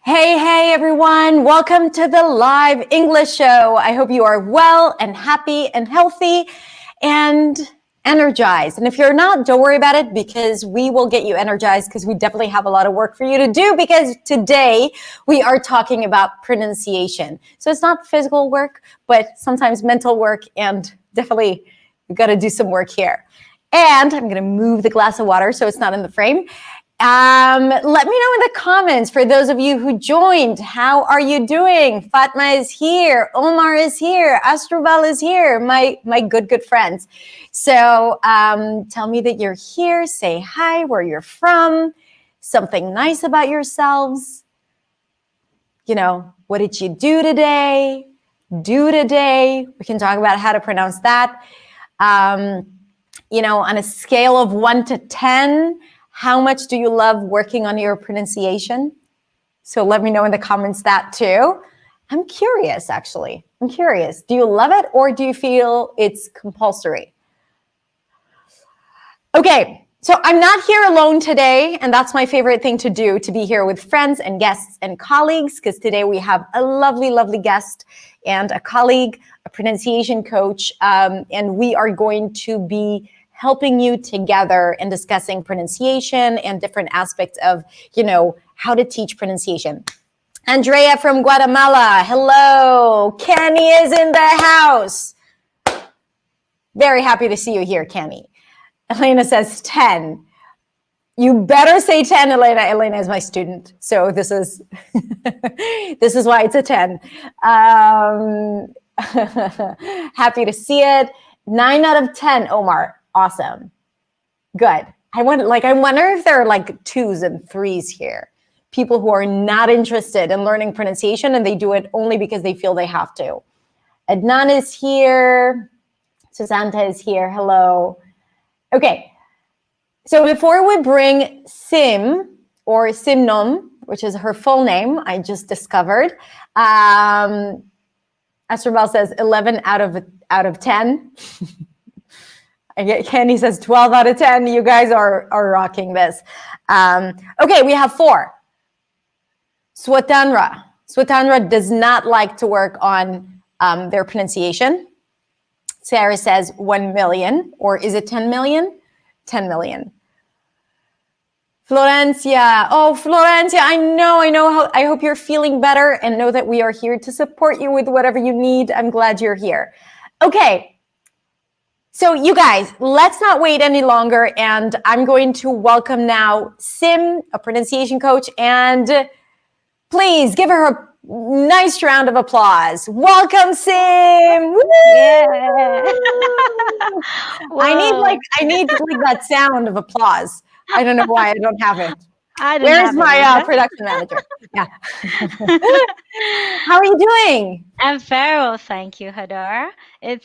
Hey, everyone. Welcome to the live English show. I hope you are well and happy and healthy and energized. And if you're not, don't worry about it because we will get you energized because we definitely have a lot of work for you to do because today we are talking about pronunciation. So it's not physical work, but sometimes mental work, and definitely we've got to do some work here. And I'm going to move the glass of water so it's not in the frame. Let me know in the comments for those of you who joined. How are you doing? Fatma is here. Omar is here. Astrubal is here. My good friends. So tell me that you're here. Say hi, where you're from. Something nice about yourselves. You know, what did you do today? We can talk about how to pronounce that. You know, on a scale of 1 to 10, how much do you love working on your pronunciation? So let me know in the comments that too. I'm curious, actually. I'm curious. Do you love it or do you feel it's compulsory? Okay, so I'm not here alone today, and that's my favorite thing to do, to be here with friends and guests and colleagues, because today we have a lovely, lovely guest and a colleague, a pronunciation coach, and we are going to be helping you together in discussing pronunciation and different aspects of, you know, how to teach pronunciation. Andrea from Guatemala, hello. Kenny is in the house. Very happy to see you here, Kenny. Elena says 10. You better say 10, Elena. Elena is my student. So this is this is why it's a 10. Happy to see it. 9 out of 10, Omar. Awesome. Good. I wonder if there are like 2s and 3s here. People who are not interested in learning pronunciation and they do it only because they feel they have to. Adnan is here. Susanta is here. Hello. Okay. So before we bring Sim or Simnom, which is her full name, I just discovered. Astrobal says 11 out of 10. Kenny says 12 out of 10. You guys are rocking this. Okay, we have 4. Swatanra. Swatanra does not like to work on their pronunciation. Sarah says 1 million, or is it 10 million? 10 million. Florencia. Oh, Florencia, I know. I hope you're feeling better and know that we are here to support you with whatever you need. I'm glad you're here. Okay. So you guys, let's not wait any longer. And I'm going to welcome now Sim, a pronunciation coach. And please give her a nice round of applause. Welcome, Sim. Woo! Yeah. I need that sound of applause. I don't know why I don't have it. Where's my production manager? Yeah. How are you doing? I'm very well, thank you, Hadar. I'm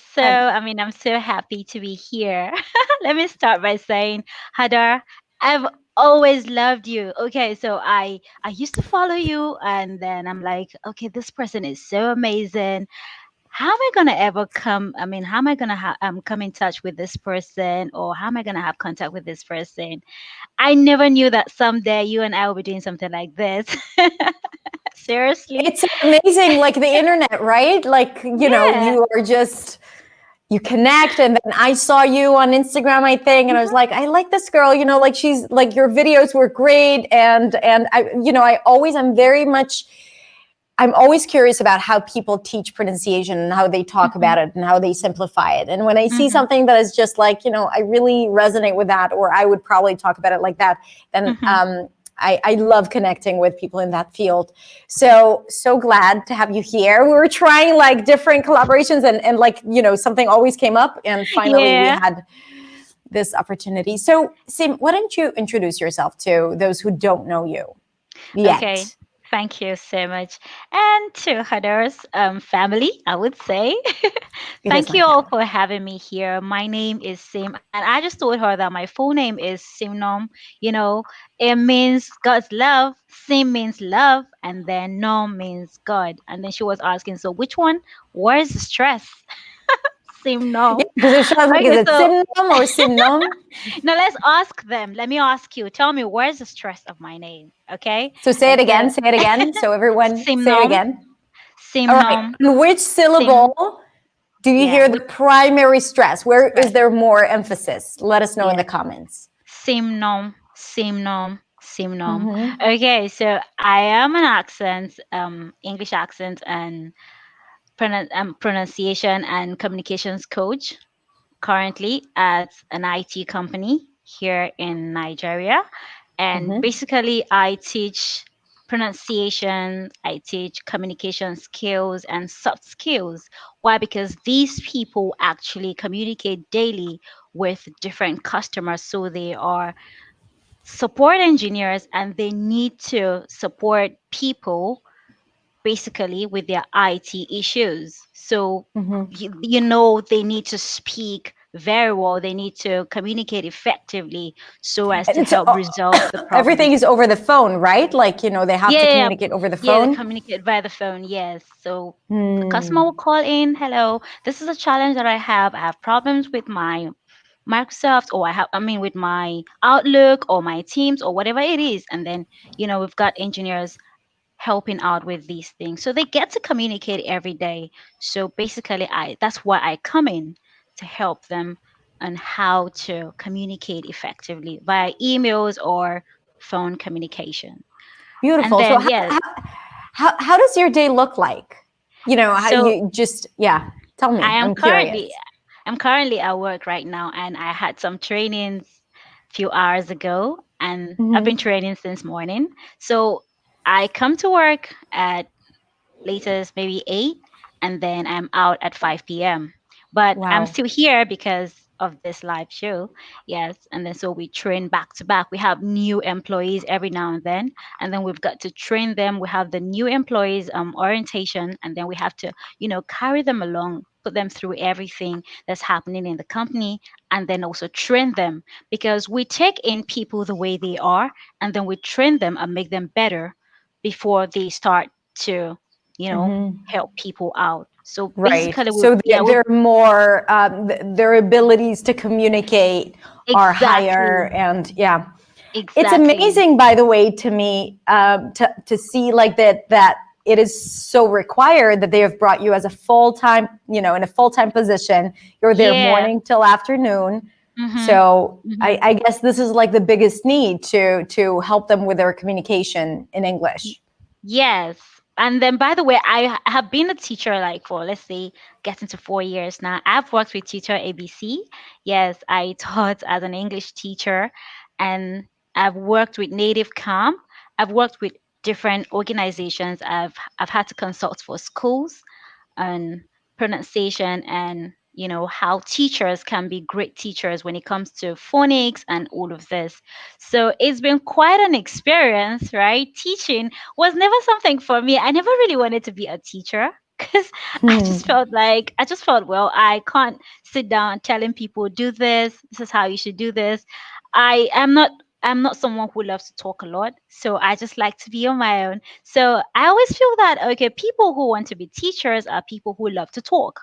so happy to be here. Let me start by saying, Hadar, I've always loved you. Okay, so I used to follow you, and then I'm like, okay, this person is so amazing. How am I gonna ever come? How am I gonna come in touch with this person, or how am I gonna have contact with this person? I never knew that someday you and I will be doing something like this. Seriously. It's amazing, like the internet, right? Like, you know, Yeah. you connect, and then I saw you on Instagram, I think, and I was like, I like this girl, you know, like she's like, your videos were great, and I, you know, I'm always curious about how people teach pronunciation and how they talk about it and how they simplify it. And when I see something that is just like, you know, I really resonate with that, or I would probably talk about it like that, then I love connecting with people in that field. So glad to have you here. We were trying like different collaborations and like, you know, something always came up, and finally we had this opportunity. So Sim, why don't you introduce yourself to those who don't know you yet? Okay. Thank you so much. And to Hadar's family, I would say. It is Thank my you all family. for having me here. My name is Sim, and I just told her that my full name is Simnom. You know, it means God's love. Sim means love, and then Nom means God. And then she was asking, so which one? Where's the stress? Simnom. Yeah, because it sounds like, is Okay, it so Simnom or Simnom? now let's ask them. Let me ask you. Tell me, where's the stress of my name? Okay. So say it It's a again, say it again. So everyone say it Simnom, again. All right. Simnom, And which Sim. syllable do you Yeah, hear the with primary stress? Where is stress. there more emphasis? Let us know in the Yes. comments. Simnom, Simnom, Simnom. Hmm. Okay, so I am an accent, English accent and pronunciation and communications coach currently at an IT company here in Nigeria. And Hmm. basically, I teach pronunciation, I teach communication skills and soft skills. Why? Because these people actually communicate daily with different customers. So they are support engineers and they need to support people basically with their IT issues. So, Hmm. they need to speak very well, they need to communicate effectively so as And to it's help resolve the everything problems. is over the phone, right? Like, they have Yeah, to yeah, yeah, communicate over the yeah, they phone. communicate via the phone, yes. So, the customer will Hmm. call in, hello, this is a challenge that I have. I have problems with my Microsoft, or with my Outlook or my Teams or whatever it is. And then, we've got engineers helping out with these things. So they get to communicate every day. So basically that's why I come in to help them on how to communicate effectively via emails or phone communication. And Beautiful. So then how, yes, how, how does your day look like? How so you just, yeah, tell I me. am I'm currently curious. I'm currently at work right now, and I had some trainings a few hours ago, and I've been Hmm. training since morning. So I come to work at latest maybe 8, and then I'm out at 5 p.m. But I'm Wow. still here because of this live show. Yes, and then so we train back to back. We have new employees every now and then we've got to train them. We have the new employees orientation, and then we have to, carry them along, put them through everything that's happening in the company, and then also train them, because we take in people the way they are, and then we train them and make them better before they start to Hmm. help people out. So Right. basically, So we they're more, their abilities to communicate are higher. exactly, And yeah, it's exactly. amazing, by the way, to me, to see like that it is so required that they have brought you as a full-time, in a full-time position. You're there Yeah. morning till afternoon. Mhm. So I, Mhm. I guess this is like the biggest need to help them with their communication in Y- English. Yes. And then, by the way, have been a teacher like for, let's say, getting to 4 years now. I've worked with Teacher ABC. Yes, I taught as an English teacher, and I've worked with Native Camp. I've worked with different organizations. I've had to consult for schools and pronunciation, and how teachers can be great teachers when it comes to phonics and all of this. So it's been quite an experience, right? Teaching was never something for me. I never really wanted to be a teacher because Hmm. I just felt, well, I can't sit down telling people, do this is how you should do this. I'm not someone who loves to talk a lot, so I just like to be on my own. So I always feel that, okay, people who want to be teachers are people who love to talk,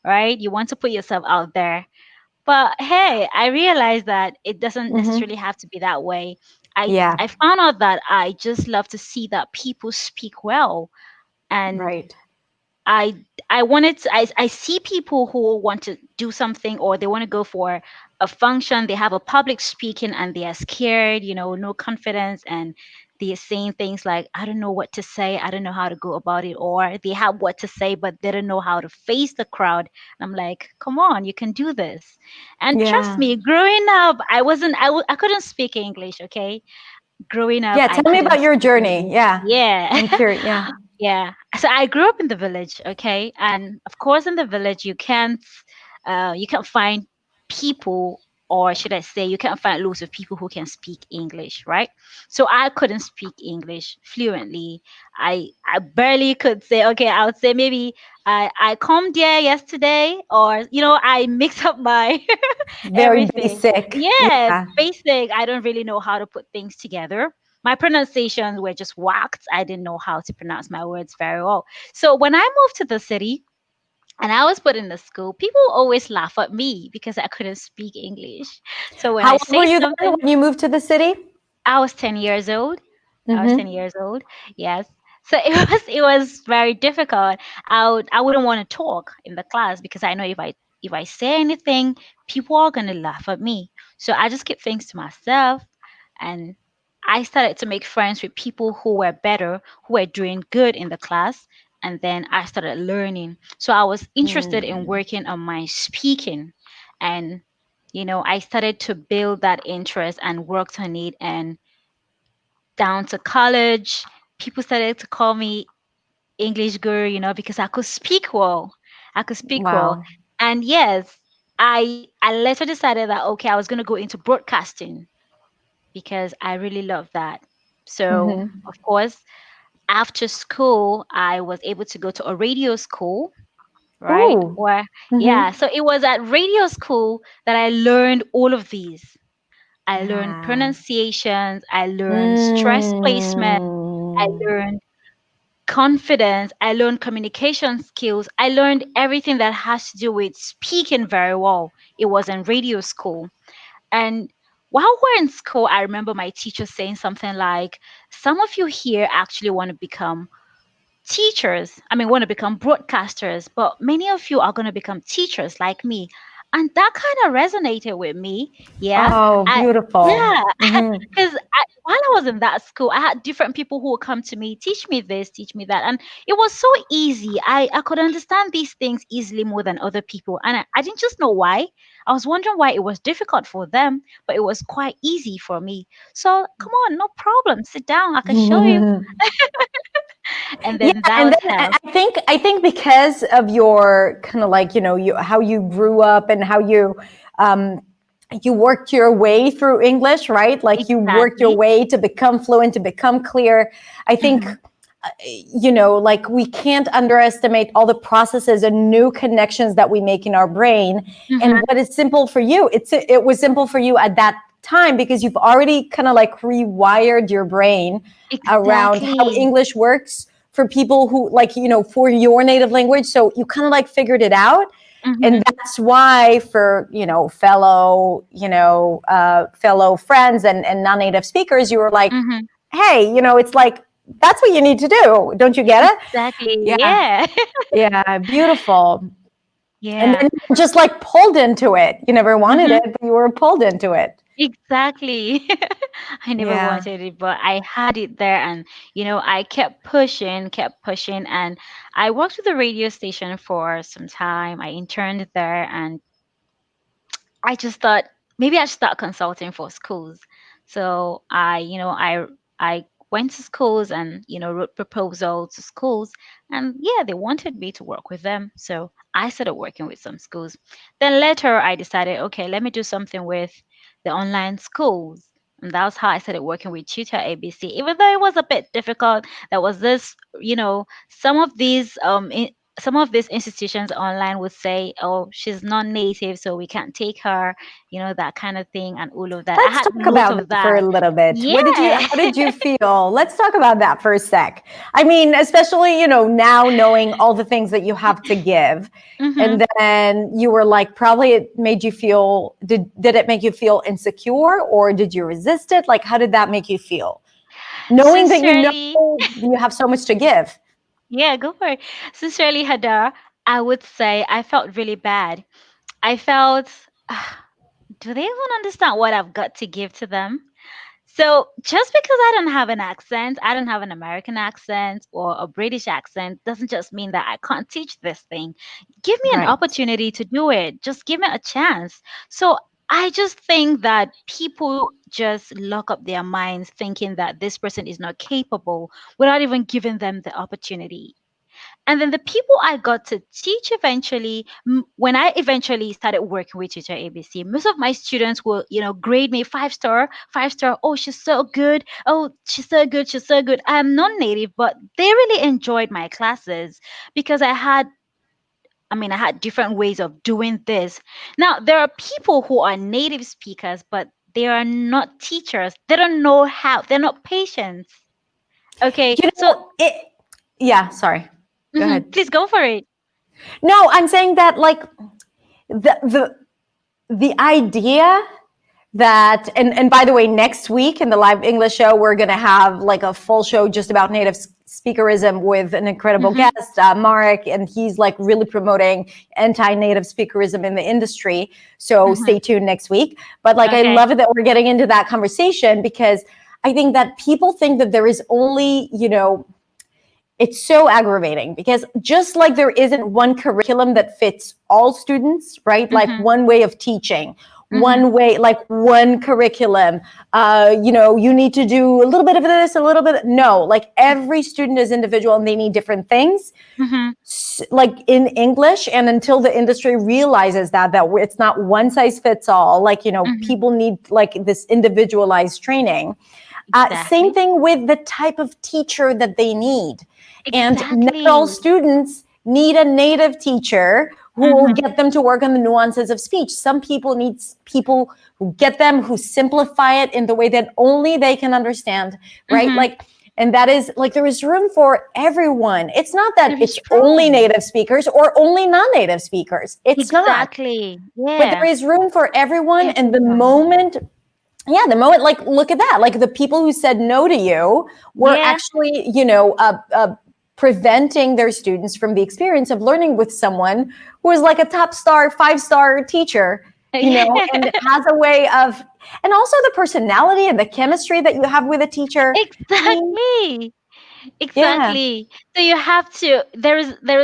right? You want to put yourself out there. But hey, I realized that it doesn't necessarily Hmm. have to be that way. I Yeah. I found out that I just love to see that people speak well, and Right. I I wanted to I see people who want to do something, or they want to go for a function, they have a public speaking and they are scared, no confidence, and they're saying things like, I don't know what to say, I don't know how to go about it, or they have what to say but they don't know how to face the crowd. I'm like, come on, you can do this. And trust Yeah. me, growing up, I couldn't speak English, okay? Growing up, Yeah. I Tell me couldn't about your speak journey. English. Yeah. Yeah. I'm curious. Yeah. Yeah. So I grew up in the village, okay? And of course in the village you can't find people, or should I say you can't find lots of people who can speak English, right? So I couldn't speak English fluently. I barely could say, okay, I would say maybe I come there yesterday, or I mix up my Very everything. basic. Yes, Yeah. basic. I don't really know how to put things together. My pronunciations were just whacked. I didn't know how to pronounce my words very well. So when I moved to the city, And I was put in the school. People always laugh at me because I couldn't speak English. So when How I old were say you then something, when you moved to the city? I was 10 years old. I was 10 Mm-hmm. years old. Yes. So it was very difficult. I wouldn't want to talk in the class because I know if I say anything, people are gonna laugh at me. So I just keep things to myself, and I started to make friends with people who were better, who were doing good in the class, and then I started learning. So I was interested in Mm. working on my speaking, and I started to build that interest and worked on it, and down to college, people started to call me English girl, because I could speak well. I could speak well. Wow. And yes, I later decided that okay, I was gonna go into broadcasting because I really love that. So Mm-hmm. of course, after school, I was able to go to a radio school, right? Ooh. Where yeah, Mm-hmm. so it was at radio school that I learned all of these. I learned Yeah. pronunciations, I learned stress placement, I Mm. learned confidence, I learned communication skills, I learned everything that has to do with speaking very well. It was in radio school. And while we're in school, I remember my teacher saying something like, some of you here actually want to become teachers. I mean, want to become broadcasters, but many of you are going to become teachers like me. And that kind of resonated with me. Yeah. Oh, beautiful. Yeah. Mm-hmm. Because while I was in that school, I had different people who would come to me, teach me this, teach me that. And it was so easy. I could understand these things easily more than other people. And I didn't just know why. I was wondering why it was difficult for them, but it was quite easy for me. So come on, no problem. Sit down. I can show you. And Yeah, then that and was then how. I think because of your kind of like how you grew up and how um, you worked your way through English, right? Like you worked your Exactly. way to become fluent, to become clear. I think Mm-hmm. like we can't underestimate all the processes and new connections that we make in our brain. And Mm-hmm. what is simple for you, it was simple for you at that time because you've already kind of like rewired your brain around how Exactly. English works for people who like for your native language, so you kind of like figured it out. And Mm-hmm. that's why for fellow friends and non-native speakers, you were like, Mm-hmm. hey, it's like that's what you need to do. Don't you get it? Exactly. Yeah. Yeah. Yeah. Beautiful. And Yeah. then you were just like pulled into it. You never wanted Mm-hmm. it, but you were pulled into it. Exactly. I never Yeah. wanted it, but I had it there, and I kept pushing, and I worked with the radio station for some time. I interned there, and I just thought maybe I should start consulting for schools. So I went to schools and wrote proposals to schools, and yeah, they wanted me to work with them. So I started working with some schools. Then later I decided, okay, let me do something with the online schools. And that's how I started working with Tutor ABC. Even though it was a bit difficult, there was this, some of these institutions online would say, oh, she's non-native, so we can't take her, that kind of thing, and all of that. I Let's had talk lots about of that for a that. little bit. Yeah. How did you feel? Let's talk about that for a sec. I mean, especially, now knowing all the things that you have to give. Hmm. And then you were like, probably it made you feel, did it make you feel insecure or did you resist it? Like, how did that make you feel? Knowing that Sincerely, you have so much to give. yeah, go for it. Sincerely, Hadar, I would say I felt really bad. I felt, do they even understand what I've got to give to them? So just because I don't have an accent, I don't have an American accent or a British accent, doesn't just mean that I can't teach this thing. Give me an Right. opportunity to do it. Just give me a chance. So I just think that people just lock up their minds thinking that this person is not capable without even giving them the opportunity. And then the people I got to teach eventually, when I eventually started working with Teacher ABC, most of my students will, grade me 5 star, 5 star. Oh, she's so good. Oh, she's so good. She's so good. I'm non-native, but they really enjoyed my classes because I had different ways of doing this. Now, there are people who are native speakers, but they are not teachers. They don't know how. They're not patients. Okay, You so know, it, yeah, sorry. Go ahead. please go for it. No, I'm saying that like the the the idea that and by the way, next week in the live English show, we're going to have like a full show just about native speakerism with an incredible Mm-hmm. guest, Mark, and he's like really promoting anti-native speakerism in the industry. So Mm-hmm. stay tuned next week. But like, I Okay. love it that we're getting into that conversation because I think that people think that there is only, it's so aggravating because just like there isn't one curriculum that fits all students, right? Like Mm-hmm. one way of teaching, Mm-hmm. one way, like one curriculum. You need to do a little bit of this, a little bit. No, like every student is individual and they need different things. Mm-hmm. Like in English, and until the industry realizes that it's not one size fits all, like Mm-hmm. people need like this individualized training. Same Exactly. thing with the type of teacher that they need. And not all Exactly. students need a native teacher who will Mm-hmm. get them to work on the nuances of speech. Some people need people who get them, who simplify it in the way that only they can understand, right? Mm-hmm. Like, and that is like there is room for everyone. It's not that There it's is only room. native speakers or only non-native speakers. It's not. Exactly. But there Yeah. is room for everyone. And the Everyone. moment like look at that, like the people who said no to you were Yeah. actually preventing their students from the experience of learning with someone who is like a top star 5-star teacher, Yeah. and has a way of, and also the personality and the chemistry that you have with a teacher. I mean, Exactly. yeah, Exactly. So you have to there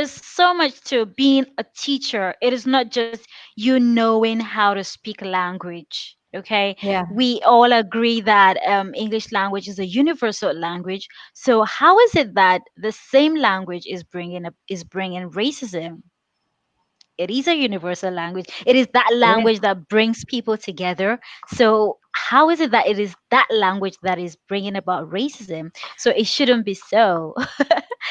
is so much to being a teacher. It is not just you knowing how to speak language. Okay? yeah. We all agree that English language is a universal language. So how is it that the same language is bringing racism? It is a universal language. It is that It is. language that brings people together. So how is it that it is that language that is bringing about racism? So it shouldn't be so.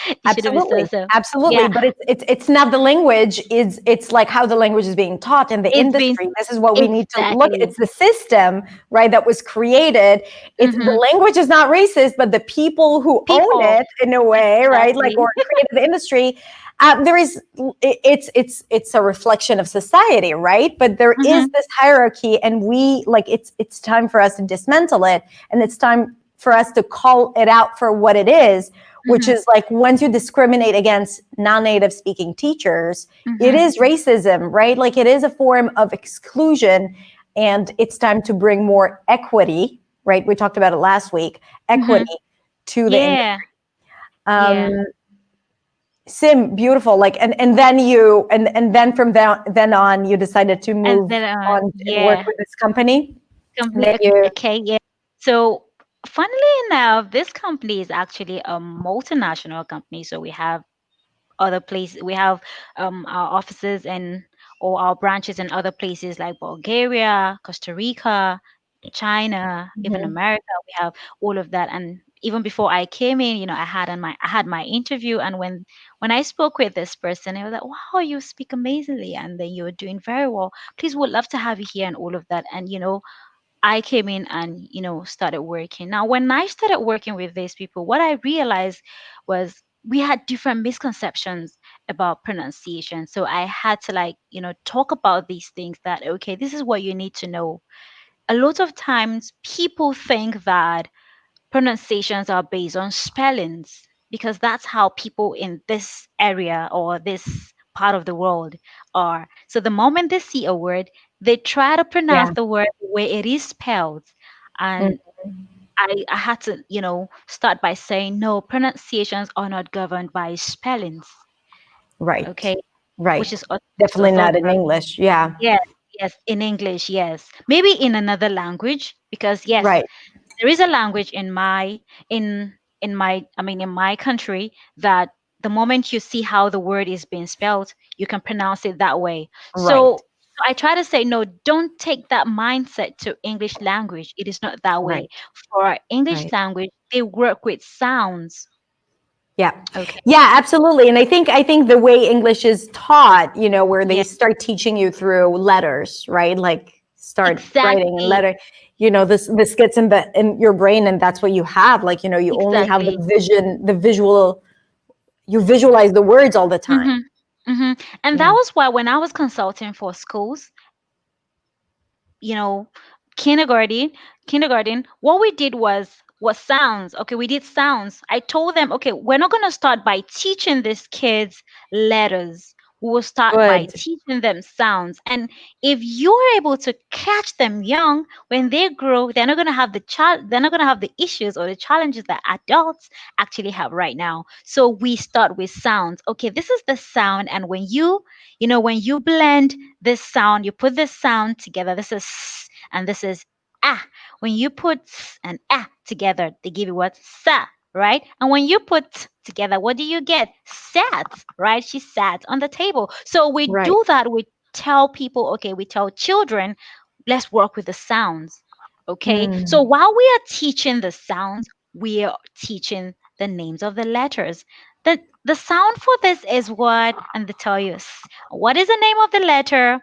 It shouldn't be so. Absolutely, So absolutely. yeah, But it's not the language. It's like how the language is being taught in the it's been industry. This is what we need to look at. exactly. It's the system, right, that was created. It's Mm-hmm. the language is not racist, but the people who own People. it in a way, right, like, Exactly. or created the industry. There is it's a reflection of society, right? But there is Mm-hmm. this hierarchy, and we like it's time for us to dismantle it, and it's time for us to call it out for what it is, which Mm-hmm. is like once you discriminate against non-native speaking teachers, it Mm-hmm. is racism, right? Like it is a form of exclusion, and it's time to bring more equity, right? We talked about it last week, Mm-hmm. equity to the industry. Yeah. Um, Yeah. Sim, beautiful. Like, and then and then from then on, you decided to And move then on and work yeah. with this company. And then Company. you, Okay, yeah. So, funnily enough, this company is actually a multinational company. So we have other places. We have our offices and or our branches in other places like Bulgaria, Costa Rica, China, even Mhm. America. We have all of that. And even before I came in, I had my interview, and when I spoke with this person, I was like, "Wow, you speak amazingly, and then you're doing very well. Please, would love to have you here," and all of that. And I came in and started working. Now, when I started working with these people, what I realized was we had different misconceptions about pronunciation. So I had to talk about these things that okay, this is what you need to know. A lot of times people think that pronunciations are based on spellings because that's how people in this area or this part of the world are. So the moment they see a word, they try to pronounce Yeah. the word the way it is spelled. Mm. And I had to, start by saying, no, pronunciations are not governed by spellings, Right. okay? Which Right. is Definitely not in orthography. English. Yeah. Yes, yes, in English, yes. Maybe in another language, because yes, Right. there is a language in my country that the moment you see how the word is being spelled, you can pronounce it that way. Right. So I try to say, no, don't take that mindset to English language. It is not that way. Right. For English Right. language, they work with sounds. Yeah. Okay. Yeah, absolutely. And I think the way English is taught, where they Yeah, start teaching you through letters, right? Like start writing in exactly. letter, this gets in your brain, and that's what you have. Like, you only have the Exactly. vision, the visual, you visualize the words all the time. Mm-hmm. And that Yeah. was why when I was consulting for schools, you know, kindergarten, what we did was sounds. Okay, we did sounds. I told them, okay, we're not going to start by teaching these kids letters. We will start by Good. teaching them sounds. And if you're able to catch them young, when they grow, they're not going to have the issues or the challenges that adults actually have right now. So we start with sounds. Okay, this is the sound, and when you blend this sound, you put this sound together. This is s and this is ah. When you put s and ah together, they give you what? Sa, right? And when you put t together, what do you get? Sat, right? She sat on the table. So we Right. do that. We tell people, okay, we tell children, let's work with the sounds. Okay. So Mm. while we are teaching the sounds, we are teaching the names of the letters. The sound for this is what? And they tell you, what is the name of the letter?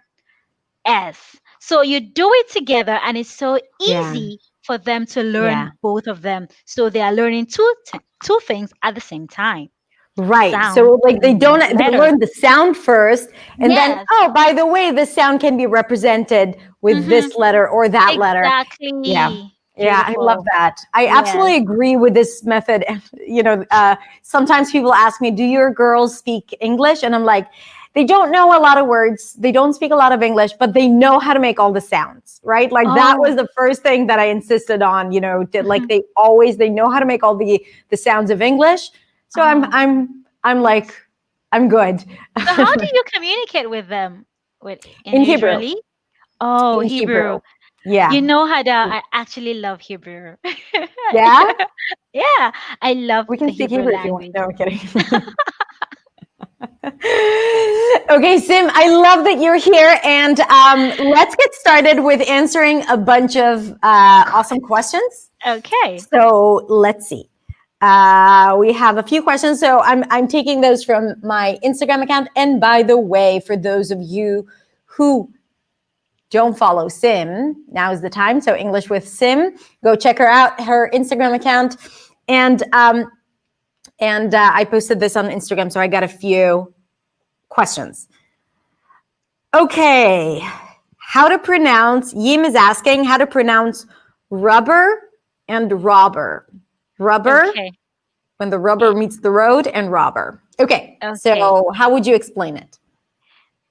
S. So you do it together, and it's so Yeah. easy for them to Yeah. learn both of them. So they are learning two things at the same time: Right. sound So like and they letters. learn the sound first and then, Yes. oh, by the way, this sound can be represented with Mm-hmm. this letter or that letter. Yeah. Exactly. Yeah, I love Beautiful. that. I Yes. absolutely agree with this method. And, sometimes people ask me, do your girls speak English? And I'm like, they don't know a lot of words. They don't speak a lot of English, but they know how to make all the sounds, right? Like that Oh. was the first thing that I insisted on, like Mhm. they know how to make all the sounds of English. So Oh. I'm like, I'm good. So how do you communicate with them? With in In Hebrew, usually? Oh, in Hebrew. Hebrew. Yeah. You know, Hada, I actually love Hebrew. Yeah. Yeah, I love We the can speak Hebrew Hebrew if you want. language. No, I'm kidding. Okay, Sim, I love that you're here. And let's get started with answering a bunch of awesome questions. Okay. So let's see. We have a few questions. So I'm taking those from my Instagram account. And by the way, for those of you who don't follow Sim, now is the time. So English with Sim, go check her out, her Instagram account. And I posted this on Instagram, so I got a few questions. Okay, how to pronounce, Yim is asking how to pronounce rubber and robber. Rubber, Okay. when the Eh, rubber meets the road, and robber. Okay, Okay. so how would you explain it?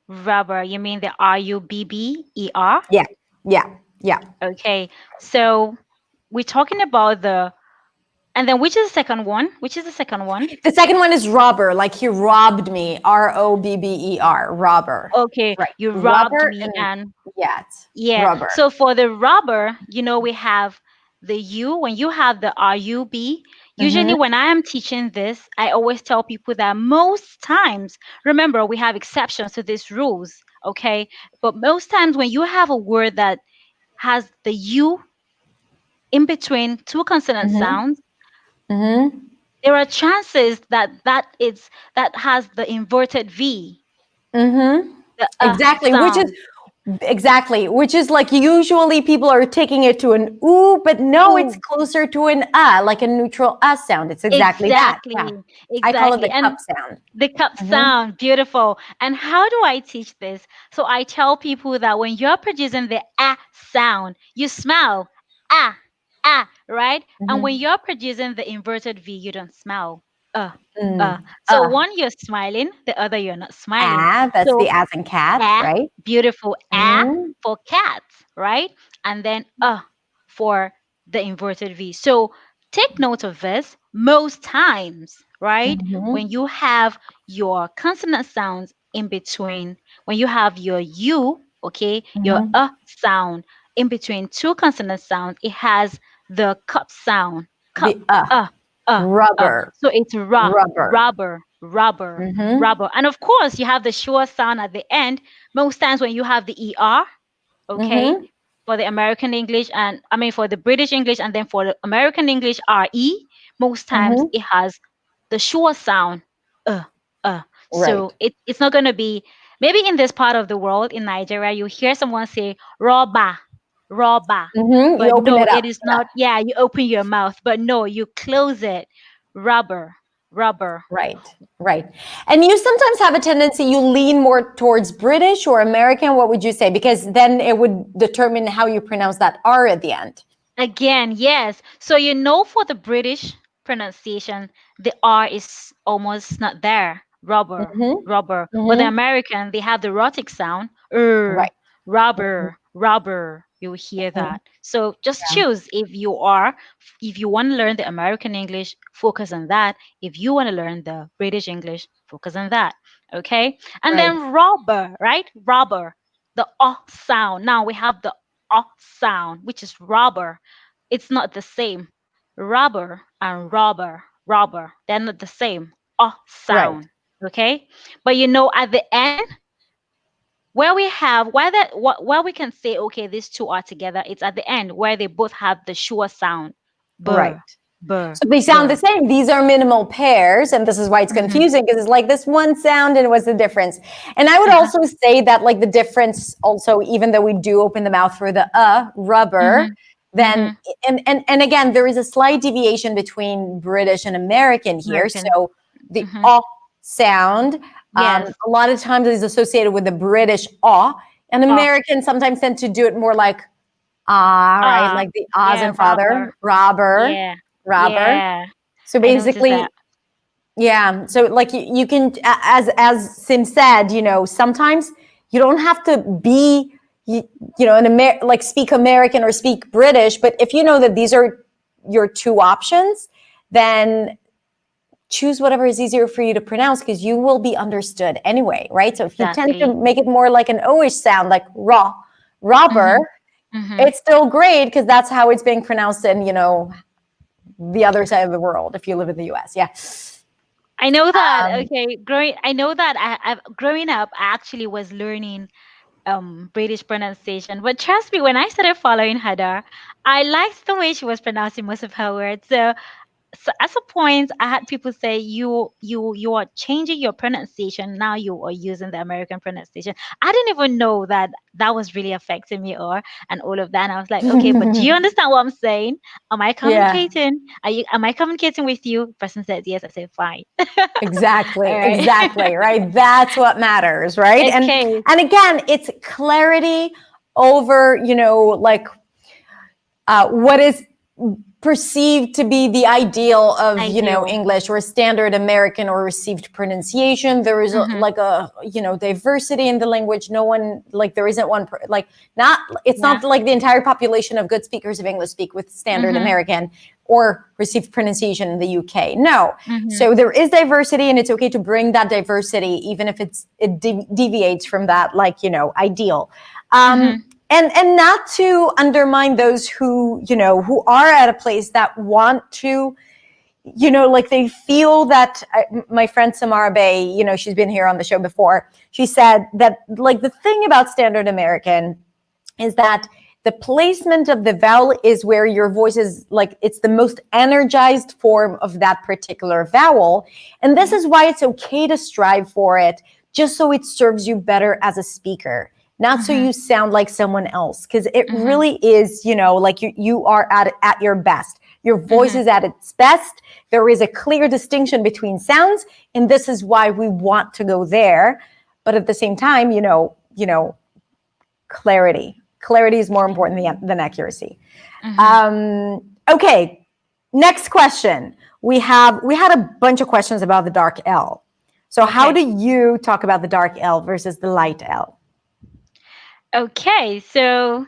Rubber. You mean the Rubber? Yeah, yeah, yeah. Okay. So we're talking about and then which is the second one? Which is the second one? The second one is robber, like he robbed me, robber, robber. Okay. Right, You robbed rubber me, and and yeah, it's yeah. rubber. So for the rubber, we have the U. When you have the RUB, usually Mm-hmm, when I am teaching this, I always tell people that most times, remember, we have exceptions to these rules, okay? But most times when you have a word that has the U in between two consonant mm-hmm, sounds, mm-hmm. there are chances that has the inverted V, Mm-hmm. the Exactly, sound. which is like usually people are taking it to an ooh, but no, it's Ooh, closer to an like a neutral sound. It's exactly that. Yeah, exactly, I call it exactly. the cup And sound. the cup Mm-hmm. sound, beautiful. And how do I teach this? So I tell people that when you're producing the sound, you smell ah, right? And when Mm-hmm. you're producing the inverted V, you don't smell uh, Mm. So one you're smiling, the other you're not smiling. That's the So as in cat, a, right? beautiful a Mm-hmm. for cat, right? And then for the inverted V. So take note of this most times, right? Mm-hmm. When you have your consonant sounds in between, when you have your U, okay, your Mm-hmm. sound in between two consonant sounds, it has the cup sound. Cup, The uh, rubber, so it's rubber. Mm-hmm. rubber. And of course, you have the sure sound at the end. Most times when you have the ER, okay, Mm-hmm. for the American English, and I mean for the British English, and then for the American English, RE, most times Mm-hmm. it has the sure sound. Uh, uh. Right. So it's not going to be, maybe in this part of the world, in Nigeria, you hear someone say, roba, roba. Mm-hmm. You But open no, it up. it is not. Yeah, you open your mouth, but no, you close it. Rubber. rubber. Right, right. And you sometimes have a tendency, you lean more towards British or American. What would you say? Because then it would determine how you pronounce that R at the end. Again, yes. So for the British pronunciation, the R is almost not there. Rubber, Mm-hmm. rubber. But the Mm-hmm. American, they have the rhotic sound. Right. Rubber, rubber. You will hear Mm-hmm. that. So just Yeah. choose if you want to learn the American English, focus on that. If you want to learn the British English, focus on that. Okay? And Right. then rubber, right? Rubber. The sound. Now we have the sound, which is rubber. It's not the same. Rubber and rubber, they're not the same. Right. Sound. Okay? But at the end, where we have where we can say, okay, these two are together, it's at the end where they both have the sure sound. Right. Burr, burr, So they sound the burr. same. These are minimal pairs, and this is why it's Mm-hmm. confusing because it's like this one sound and what's the difference? And I would Uh-huh. also say that like the difference also, even though we do open the mouth for the rubber, Mm-hmm. then Mm-hmm. and again, there is a slight deviation between British and American here. American. So the Mm-hmm. sound, Yes. a lot of times is associated with the British and Oh. Americans sometimes tend to do it more like ah, right, Ah. like the ahs Yeah, and father, rubber. robber, Yeah. robber. Yeah. So I noticed that. basically, yeah. So like you can, as Sim said, sometimes you don't have to be, like speak American or speak British, but if you know that these are your two options, then choose whatever is easier for you to pronounce because you will be understood anyway, right? So if you tend to Exactly. make it more like an O-ish sound, like raw, robber, Mm-hmm. Mm-hmm. it's still great because that's how it's being pronounced in, the other side of the world if you live in the US. Yeah. I know that. Um, Okay, I know that growing up, I actually was learning British pronunciation. But trust me, when I started following Hadar, I liked the way she was pronouncing most of her words. So at some point, I had people say you are changing your pronunciation. Now you are using the American pronunciation. I didn't even know that that was really affecting me or and all of that. And I was like, okay, but do you understand what I'm saying? Am I yeah, communicating? Am I communicating with you? The person said yes. I said fine. All exactly, right. exactly, right? That's what matters, right? And Okay. and again, it's clarity over, like what is perceived to be the ideal of Ideal. English or standard American or received pronunciation. There is Mm-hmm. like a diversity in the language. No one, like, there isn't one like, not, it's Yeah. not like the entire population of good speakers of English speak with standard Mm-hmm. American or received pronunciation in the UK. No. Mm-hmm. So there is diversity, and it's okay to bring that diversity even if it deviates from that, like, ideal. Mm-hmm. And not to undermine those who are at a place that want to, like, they feel that my friend Samara Bay, she's been here on the show before. She said that, like, the thing about standard American is that the placement of the vowel is where your voice is, like, it's the most energized form of that particular vowel. And this is why it's okay to strive for it, just so it serves you better as a speaker, not so Mm-hmm. you sound like someone else. Because it Mm-hmm. really is, like, you are at your best. Your voice Mm-hmm. is at its best. There is a clear distinction between sounds, and this is why we want to go there. But at the same time, clarity. Clarity is more important than accuracy. Mm-hmm. Okay, next question. We had a bunch of questions about the dark L. So how Okay. do you talk about the dark L versus the light L? Okay. So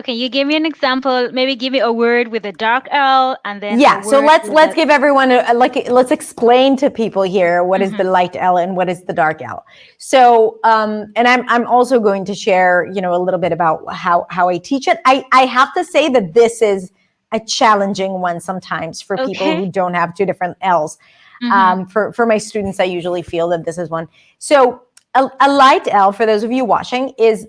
can you give me an example? Maybe give me a word with a dark L and then a Yeah, so word let's with let's a give everyone let's explain to people here what is the mm-hmm. light L and what is the dark L. So and I'm also going to share a little bit about how I teach it. I have to say that this is a challenging one sometimes for people Okay. who don't have two different L's. Mm-hmm. For my students, I usually feel that this is one. So a light L, for those of you watching, is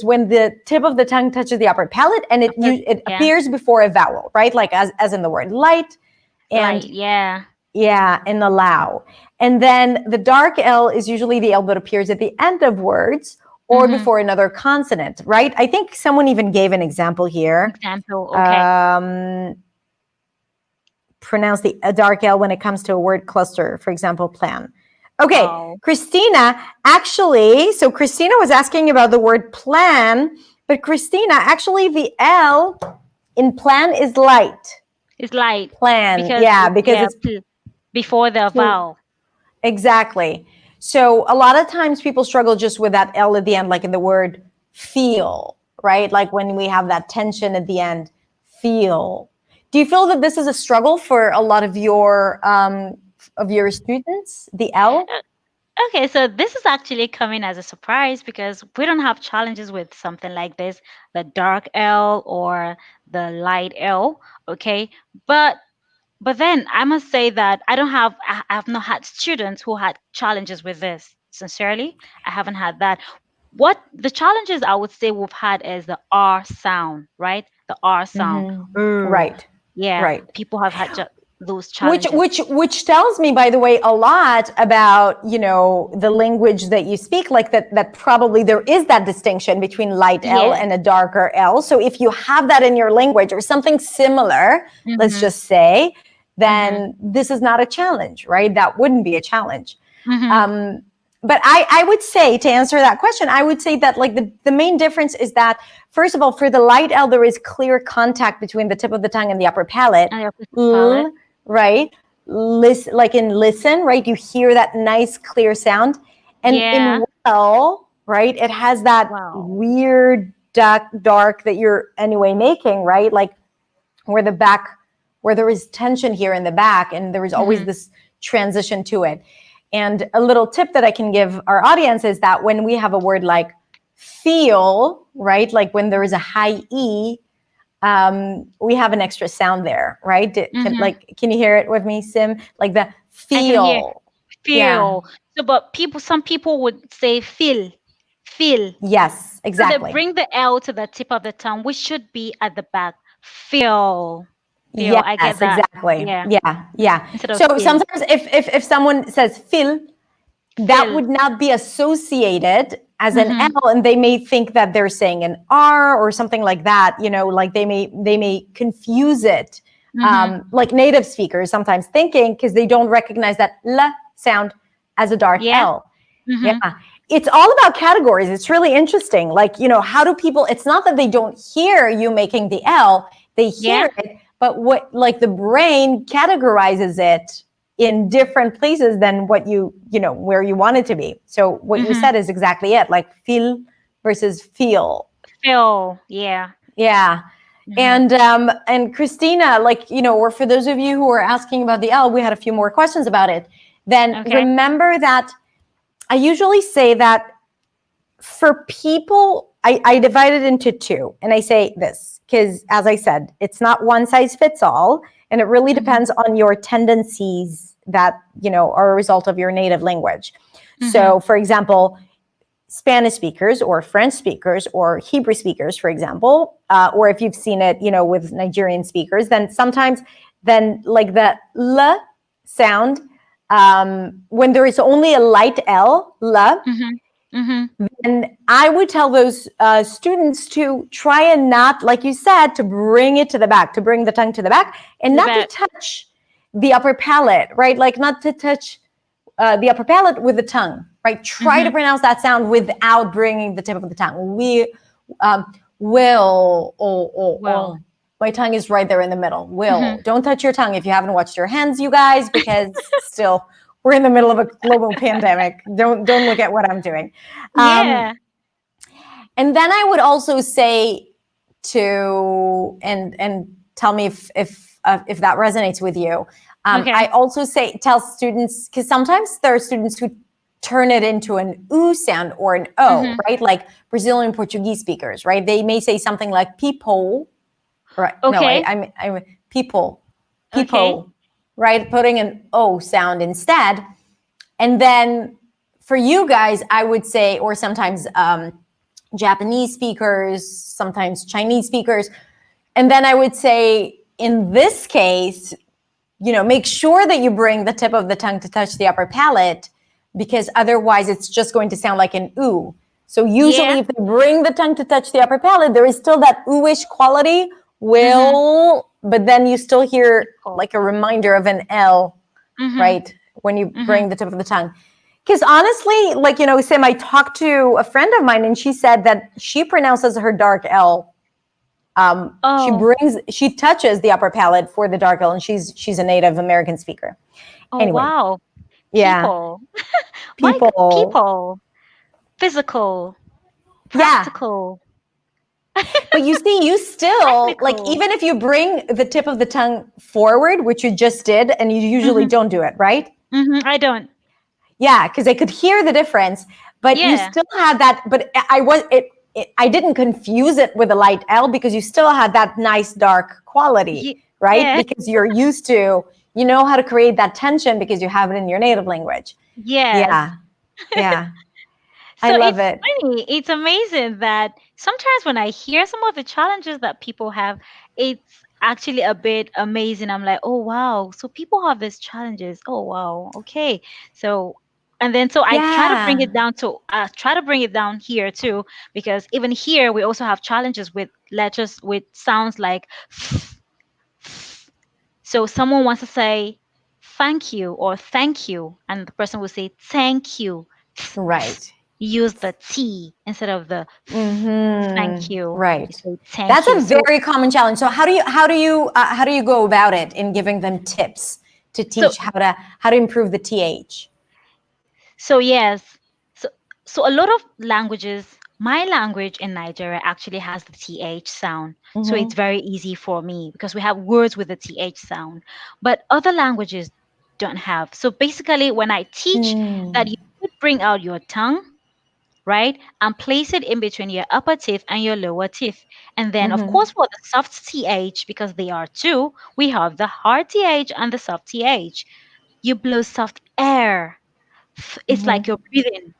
when the tip of the tongue touches the upper palate and it Yeah. appears before a vowel, right? Like as in the word light and Light. Yeah. yeah, and allow. And then the dark L is usually the L that appears at the end of words or Mm-hmm. before another consonant, right? I think someone even gave an example here. Example. Okay. Um, pronounce the a dark L when it comes to a word cluster, for example, plan. Okay, Wow. Christina, actually, so Christina was asking about the word plan, but Christina, actually the L in plan is light. It's light Plan, because yeah, it's, because yeah, it's before the vowel. exactly. So a lot of times people struggle just with that L at the end, like in the word feel, right? Like when we have that tension at the end, feel. Do you feel that this is a struggle for a lot of your students, the L? Okay, so this is actually coming as a surprise because we don't have challenges with something like this, the dark L or the light L, okay? But then I must say that I have not had students who had challenges with this. Sincerely, I haven't had that. What the challenges I would say we've had is the R sound, right? The R sound. Right, Yeah, right. people have had those which challenges. which which tells me, by the way, a lot about, the language that you speak, like that probably there is that distinction between light L Yes. and a darker L. So if you have that in your language or something similar, let's Mhm. just say, Mhm. then this is not a challenge, right? That wouldn't be a challenge. Mhm. um, but I would say, to answer that question, I would say that, like, the main difference is that, first of all, for the light L, there is clear contact between the tip of the tongue and the upper palate. And your palate. Right? Listen, like in listen, right? You hear that nice clear sound. And Yeah. in well, right, it has that Wow. weird dark that you're anyway making, right? Like where the back, where there is tension here in the back, and there is always Mhm. this transition to it. And a little tip that I can give our audience is that when we have a word like feel, right, like when there is a high E, we have an extra sound there, right? Mhm. Can you hear it with me, Sim? Like the I can hear feel. Yeah. feel. So, but some people would say feel, feel. Yes, So they exactly. bring the L to the tip of the tongue, which should be at the back. Feel, feel. I get Yes, that. exactly. Yeah, Yeah, yeah. instead of So feel, sometimes if someone says feel, that feel. would not be associated as an Mhm. L, and they may think that they're saying an R or something like that. Like they may confuse it, Mhm. like native speakers sometimes thinking, because they don't recognize that L sound as a dark Yeah. L. Yeah. Mhm. It's all about categories. It's really interesting. Like, how do people, it's not that they don't hear you making the L, they Yeah. hear it, but what, like, the brain categorizes it in different places than what where you want it to be. So what you Mhm. said is exactly it, like feel versus feel. Feel. Yeah. Yeah. Mhm. And Christina, like, or for those of you who are asking about the L, we had a few more questions about it. Then Okay. remember that I usually say that for people, I divide it into two. And I say this because, as I said, it's not one size fits all. And it really Mhm. depends on your tendencies that, are a result of your native language. Mhm. So, for example, Spanish speakers or French speakers or Hebrew speakers, for example, or if you've seen it, with Nigerian speakers, then sometimes, like the L sound, when there is only a light L, L, Mhm. Mhm. and I would tell those students to try and not, like you said, to bring it to the back, to bring the tongue to the back, and The not to back. touch the upper palate, right? Like not to touch the upper palate with the tongue, right? Try to Mhm. pronounce that sound without bringing the tip of the tongue. We will, Well. my tongue is right there in the middle. Will. Mhm. Don't touch your tongue if you haven't watched your hands, you guys, because still we're in the middle of a global pandemic. Don't look at what I'm doing. Um, Yeah. and then I would also say to and tell me if that resonates with you. I Okay. also tell students, because sometimes there are students who turn it into an oo sound or an o, Mhm. right? Like Brazilian Portuguese speakers, right? They may say something like people, right? No, Okay. I'm people, Okay. people, right? Putting an o sound instead. And then for you guys, I would say, or sometimes Japanese speakers, sometimes Chinese speakers. And then I would say, in this case, make sure that you bring the tip of the tongue to touch the upper palate, because otherwise it's just going to sound like an ooh. So Yeah. usually if they bring the tongue to touch the upper palate, there is still that ooish quality. Mhm. Will, but then you still hear People. like a reminder of an L, Mhm. right? When you Mhm. bring the tip of the tongue. Because honestly, like, Sim, I talked to a friend of mine and she said that she pronounces her dark L. Oh. She touches the upper palate for the dark L, and she's a Native American speaker. Oh Anyway, wow. yeah, People. Mike, people, people. Physical. yeah. Practical. But you see, you still, like, Technical. even if you bring the tip of the tongue forward, which you just did, and you usually Mhm. don't do it, right? Mhm. I don't. Yeah, because I could hear the difference, but you Yeah. still had that. But I didn't confuse it with a light L because you still had that nice dark quality, right? Yeah. Because you're used to, you know how to create that tension because you have it in your native language. Yes. Yeah, yeah, I So love it's it. funny. It's amazing that sometimes when I hear some of the challenges that people have, it's actually a bit amazing. I'm like, oh wow. So people have these challenges. Oh wow. Okay. So and then so I try to bring Yeah, it down to try to bring it down here too, because even here we also have challenges with letters with sounds like so someone wants to say thank you or thank you, and the person will say thank you. right. Use the T instead of the thank you. You Right. say That's thank you. a So very common challenge. So how do you go about it in giving them tips to so teach how to improve the th? so yes. So so a lot of languages, my language in Nigeria actually has the TH sound. So it's Mm-hmm. very easy for me because we have words with the TH sound. But other languages don't have. So basically when I teach that you should bring out your tongue, right? And place it in between your upper teeth and your lower teeth. And then, of Mm-hmm. course, for the soft TH, because they are two, we have the hard TH and the soft TH. You blow soft air. It's like Mm-hmm. you're breathing.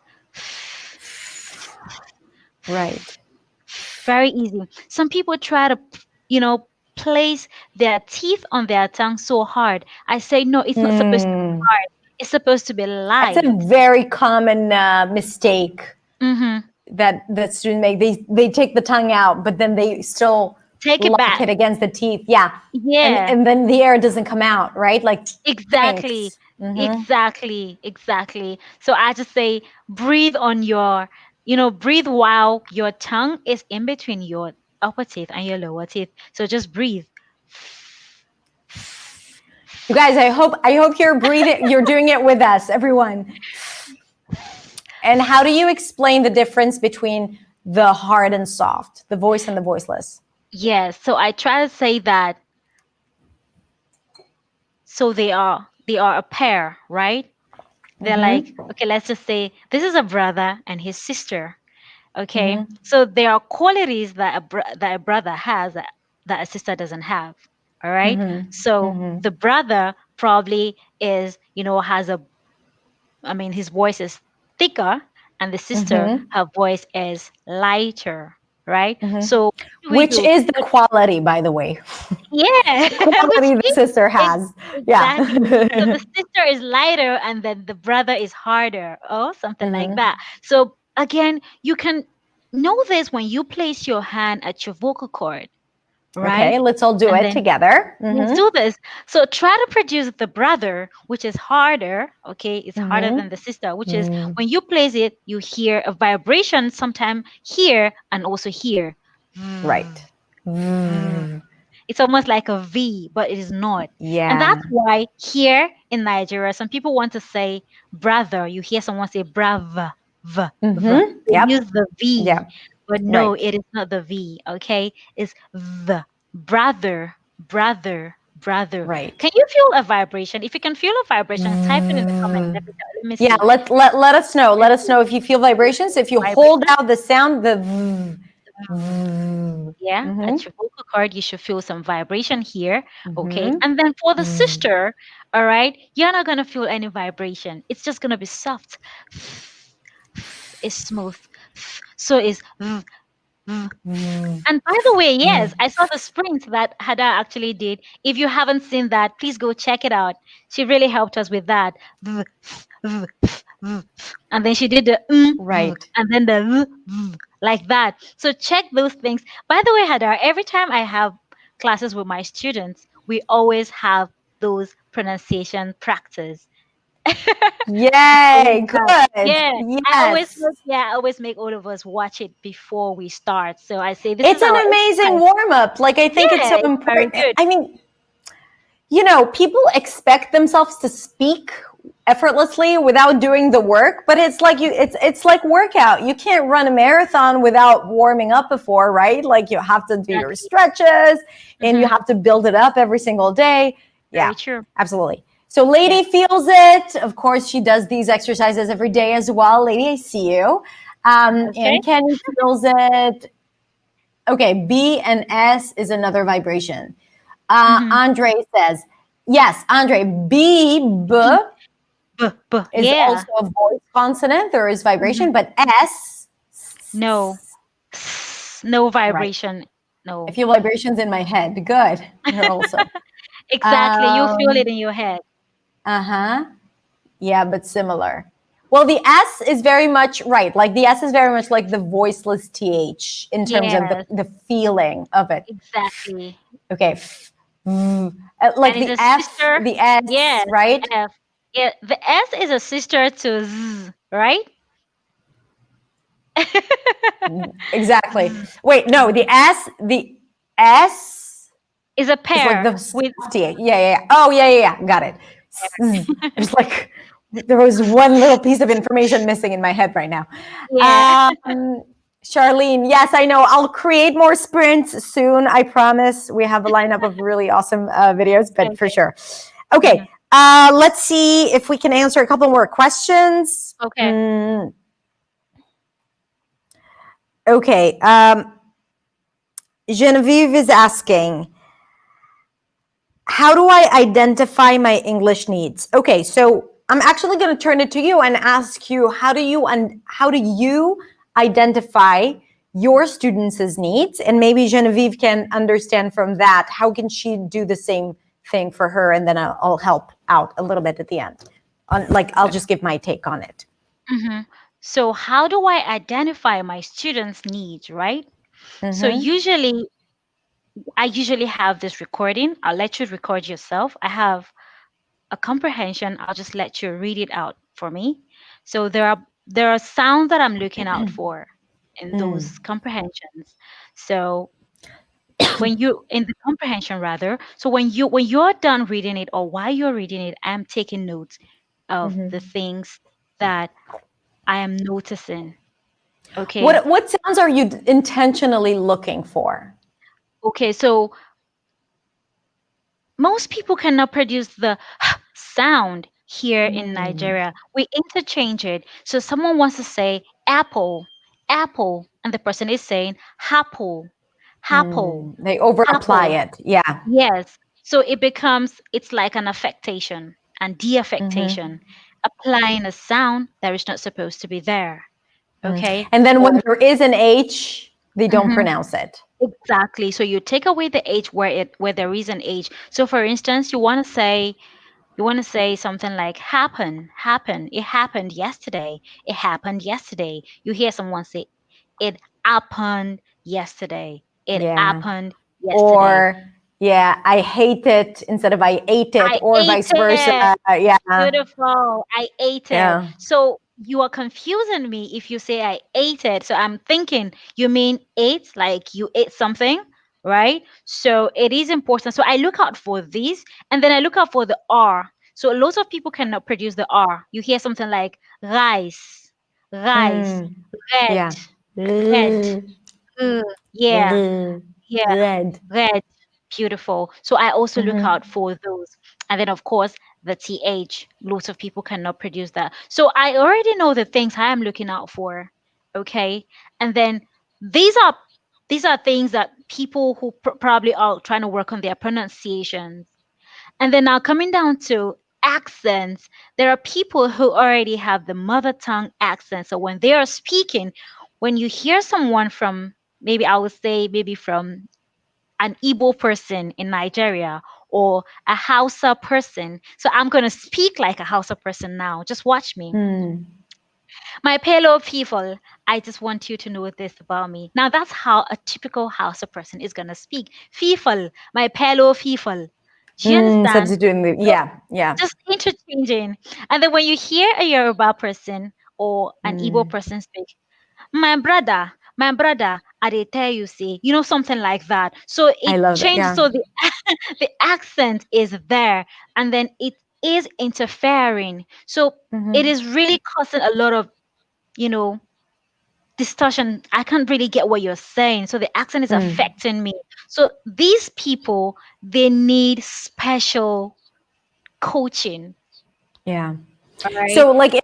Right. Very easy. Some people try to, you know, place their teeth on their tongue so hard. I say, no, it's not supposed to be Mm. hard. It's supposed to be That's a light. very common mistake Hmm. that students make. They take the tongue out, but then they still Take it lock back. it against the teeth. Yeah, and Yeah. and then the air doesn't come out, right? Like Exactly. thanks. Mm-hmm. Exactly. Exactly. So I just say breathe on your, breathe while your tongue is in between your upper teeth and your lower teeth. So just breathe. You guys, I hope you're breathing. You're doing it with us, everyone. And how do you explain the difference between the hard and soft, the voice and the voiceless? Yes. So I try to say that so they are a pair, right? They're like, Mm-hmm. okay, let's just say this is a brother and his sister. Okay. Mm-hmm. So there are qualities that that a brother has that a sister doesn't have. All right. Mm-hmm. So Mm-hmm. the brother probably is, has his voice is thicker, and the sister, Mm-hmm. her voice is lighter. Right. Mm-hmm. So what do we Which do? is the quality, by the way, Yeah, the which quality the is sister ex- has. exactly. So Yeah. the sister is lighter and then the brother is harder, or something like Mm-hmm. that. So again, you can know this when you place your hand at your vocal cord, right? Okay, let's all do And it then together. let's Mm-hmm. do this. So try to produce the brother, which is harder. Okay, it's harder than Mm-hmm. the sister, which is Mm. when you place it, you hear a vibration sometime here and also here. Right. Mm. It's almost like a V, but it is not. And Yeah. that's why here in Nigeria, some people want to say brother. You hear someone say brava, v. Mm-hmm. They Yep. use the V, Yep. but no, Right. it is not the V. Okay, it's the brother, brother, brother. Can Right. you feel a vibration? If you can feel a vibration, type it in the comment. Let me Yeah, see. let us know. Let Let us me know if you feel vibrations. If you hold vibration. out the sound, the Yeah, mm-hmm. at your vocal cord, you should feel some vibration here. Okay. Mm-hmm. And then for the sister, all right, you're not going to feel any vibration. It's just going to be soft. It's smooth. So it's. And by the way, yes, I saw the sprint that Hada actually did. If you haven't seen that, please go check it out. She really helped us with that. And then she did the Right. and then the like that. So check those things. By the way, Hadar, every time I have classes with my students, we always have those pronunciation practice. Always Yay, have. good. Yeah, Yes. I always make all of us watch it before we start. So I say this is It's an our amazing exercise. warm up. Like, I think it's so Yeah, it's very important. good. I mean, people expect themselves to speak effortlessly without doing the work, but it's like workout. You can't run a marathon without warming up before, right? Like, you have to do your Exactly. stretches and you Mm-hmm. have to build it up every single day. Yeah, Very true. absolutely. So Yeah. Lady feels it. Of course, she does these exercises every day as well. Lady, I see you. Okay. And Kenny feels it. Okay, B and S is another vibration. Mm-hmm. Andre says, yes, Andre, B is Yeah. also a voice consonant. There is Mm-hmm. vibration, but S, No. No right. vibration. I No. feel vibrations in my head. Good. Here also. Exactly. You feel it Um, in your head. uh-huh. Yeah, but similar. Well, the S is very much right. Like, the S is very much like the voiceless TH in terms of Yes, the feeling of it. exactly. Okay. And Like it's the a F, sister. the S, Yes, right? F. Yeah, the S is a sister to Z, right? Exactly. Z, Wait, no, Z. the S Is a is like pair the with soft TH. Yeah, yeah, yeah. Oh, yeah, yeah, yeah. Got it. There's like, there was one little piece of information missing in my head right now. yeah. Um, Charlene, yes, I know. I'll create more sprints soon. I promise. We have a lineup of really awesome videos, but for Okay. sure. Mhm. Okay, let's see if we can answer a couple more questions. Okay. Okay, Genevieve is asking, how do I identify my English needs? Okay, so I'm actually going to turn it to you and ask you, how do you identify your students' needs? And maybe Genevieve can understand from that, how can she do the same thing for her? And then I'll help out a little bit at the end. I'll just give my take on it. hmm So how do I identify my students' needs, right? So Mm-hmm. I usually have this recording. I'll let you record yourself. I have a comprehension. I'll just let you read it out for me. So there are sounds that I'm looking out for in Mm. those comprehensions. So when you in the comprehension rather, so when you're done reading it or while you're reading it, I'm taking notes of the Mm-hmm. things that I am noticing. Okay. What sounds are you intentionally looking for? Okay, so most people cannot produce the sound here in Mm. Nigeria. We interchange it. So someone wants to say apple, apple, and the person is saying apple, apple, They over apply apple. it. Yeah. Yes. So it's like an affectation and de-affectation, applying a sound that is not supposed to be there. Okay. And then when Or there is an H, they don't Mhm. pronounce it. Exactly. So you take away the H where there is an H. So for instance, you want to say something like happen. It happened yesterday. It happened yesterday. You hear someone say it happened yesterday. It Yeah. happened yesterday. Or, yeah, I hate it instead of I ate it, I or ate vice versa. it. Yeah. Beautiful. I ate it. Yeah. So you are confusing me if you say I ate it. So I'm thinking you mean ate, like you ate something, right? So it is important. So I look out for this and then I look out for the R. So lots of people cannot produce the R. You hear something like rice, rice, Mm. red, Yeah. red. Uh, yeah. Yeah, Red. red, beautiful. So I also look Mm-hmm. out for those. And then, of course, the TH. Lots of people cannot produce that. So I already know the things I am looking out for. Okay. And then these are these are things that people who probably are trying to work on their pronunciations. And then now coming down to accents, there are people who already have the mother tongue accent. So when they are speaking, when you hear someone from maybe I would say maybe from an Igbo person in Nigeria or a Hausa person. So I'm going to speak like a Hausa person now. Just watch me. Mm. My fellow people, I just want you to know this about me. Now, that's how a typical Hausa person is going to speak. People, my fellow people. Do you understand? Substituting the, So yeah, yeah. just interchanging. And then when you hear a Yoruba person or an Igbo Mm, person speak, my brother, I dey tell you, say, something like that. So I it love that. changed. Yeah. So the accent is there, and then it is interfering. So it Hmm. is really causing a lot of, you know, distortion. I can't really get what you're saying. So the accent is Mm, affecting me. So these people, they need special coaching, yeah. right? So like it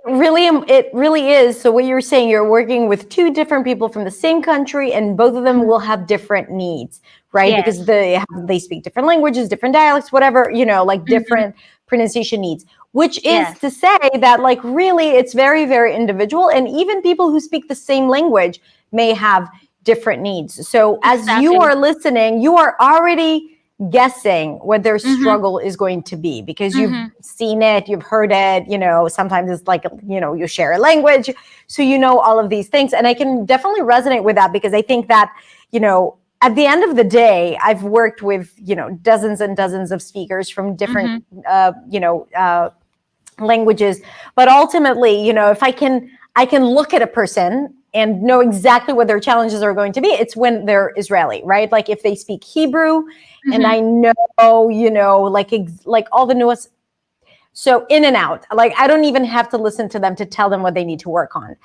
really is. So what you're saying, you're working with two different people from the same country, and both of them Mhm. will have different needs, right? Yes. Because they speak different languages, different dialects, whatever, like Hmm. different pronunciation needs. Which is Yes. to say that like really it's very, very individual. And even people who speak the same language may have different needs. So as you Exactly. are listening, you are already guessing what their Hmm. struggle is going to be because you've Hmm. seen it, you've heard it, sometimes it's like, you share a language. So, all of these things. And I can definitely resonate with that because I think that, at the end of the day, I've worked with, dozens and dozens of speakers from different, Hmm. languages. But ultimately, if I can look at a person and know exactly what their challenges are going to be, it's when they're Israeli, right? Like if they speak Hebrew and Hmm. I know, like all the nuance. So in and out, like I don't even have to listen to them to tell them what they need to work on.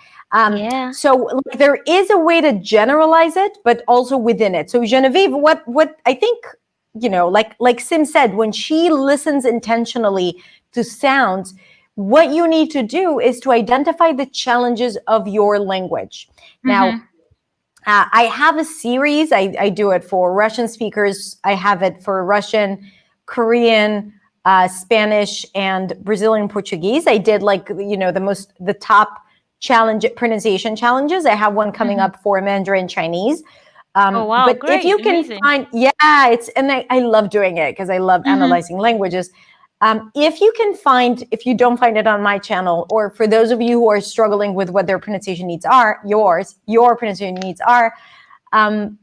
Yeah. So like, there is a way to generalize it, but also within it. So Genevieve, what I think, like Sim said, when she listens intentionally to sounds, what you need to do is to identify the challenges of your language. Now, Hmm. I have a series. I do it for Russian speakers. I have it for Russian, Korean, Spanish, and Brazilian Portuguese. I did like the top challenge pronunciation challenges. I have one coming Hmm. up for Mandarin Chinese. Oh, wow. But if Great. you can Amazing. find, yeah, it's and I love doing it because I love Hmm. analyzing languages. If you can find, if you don't find it on my channel, or for those of you who are struggling with what their pronunciation needs are, your pronunciation needs are, um,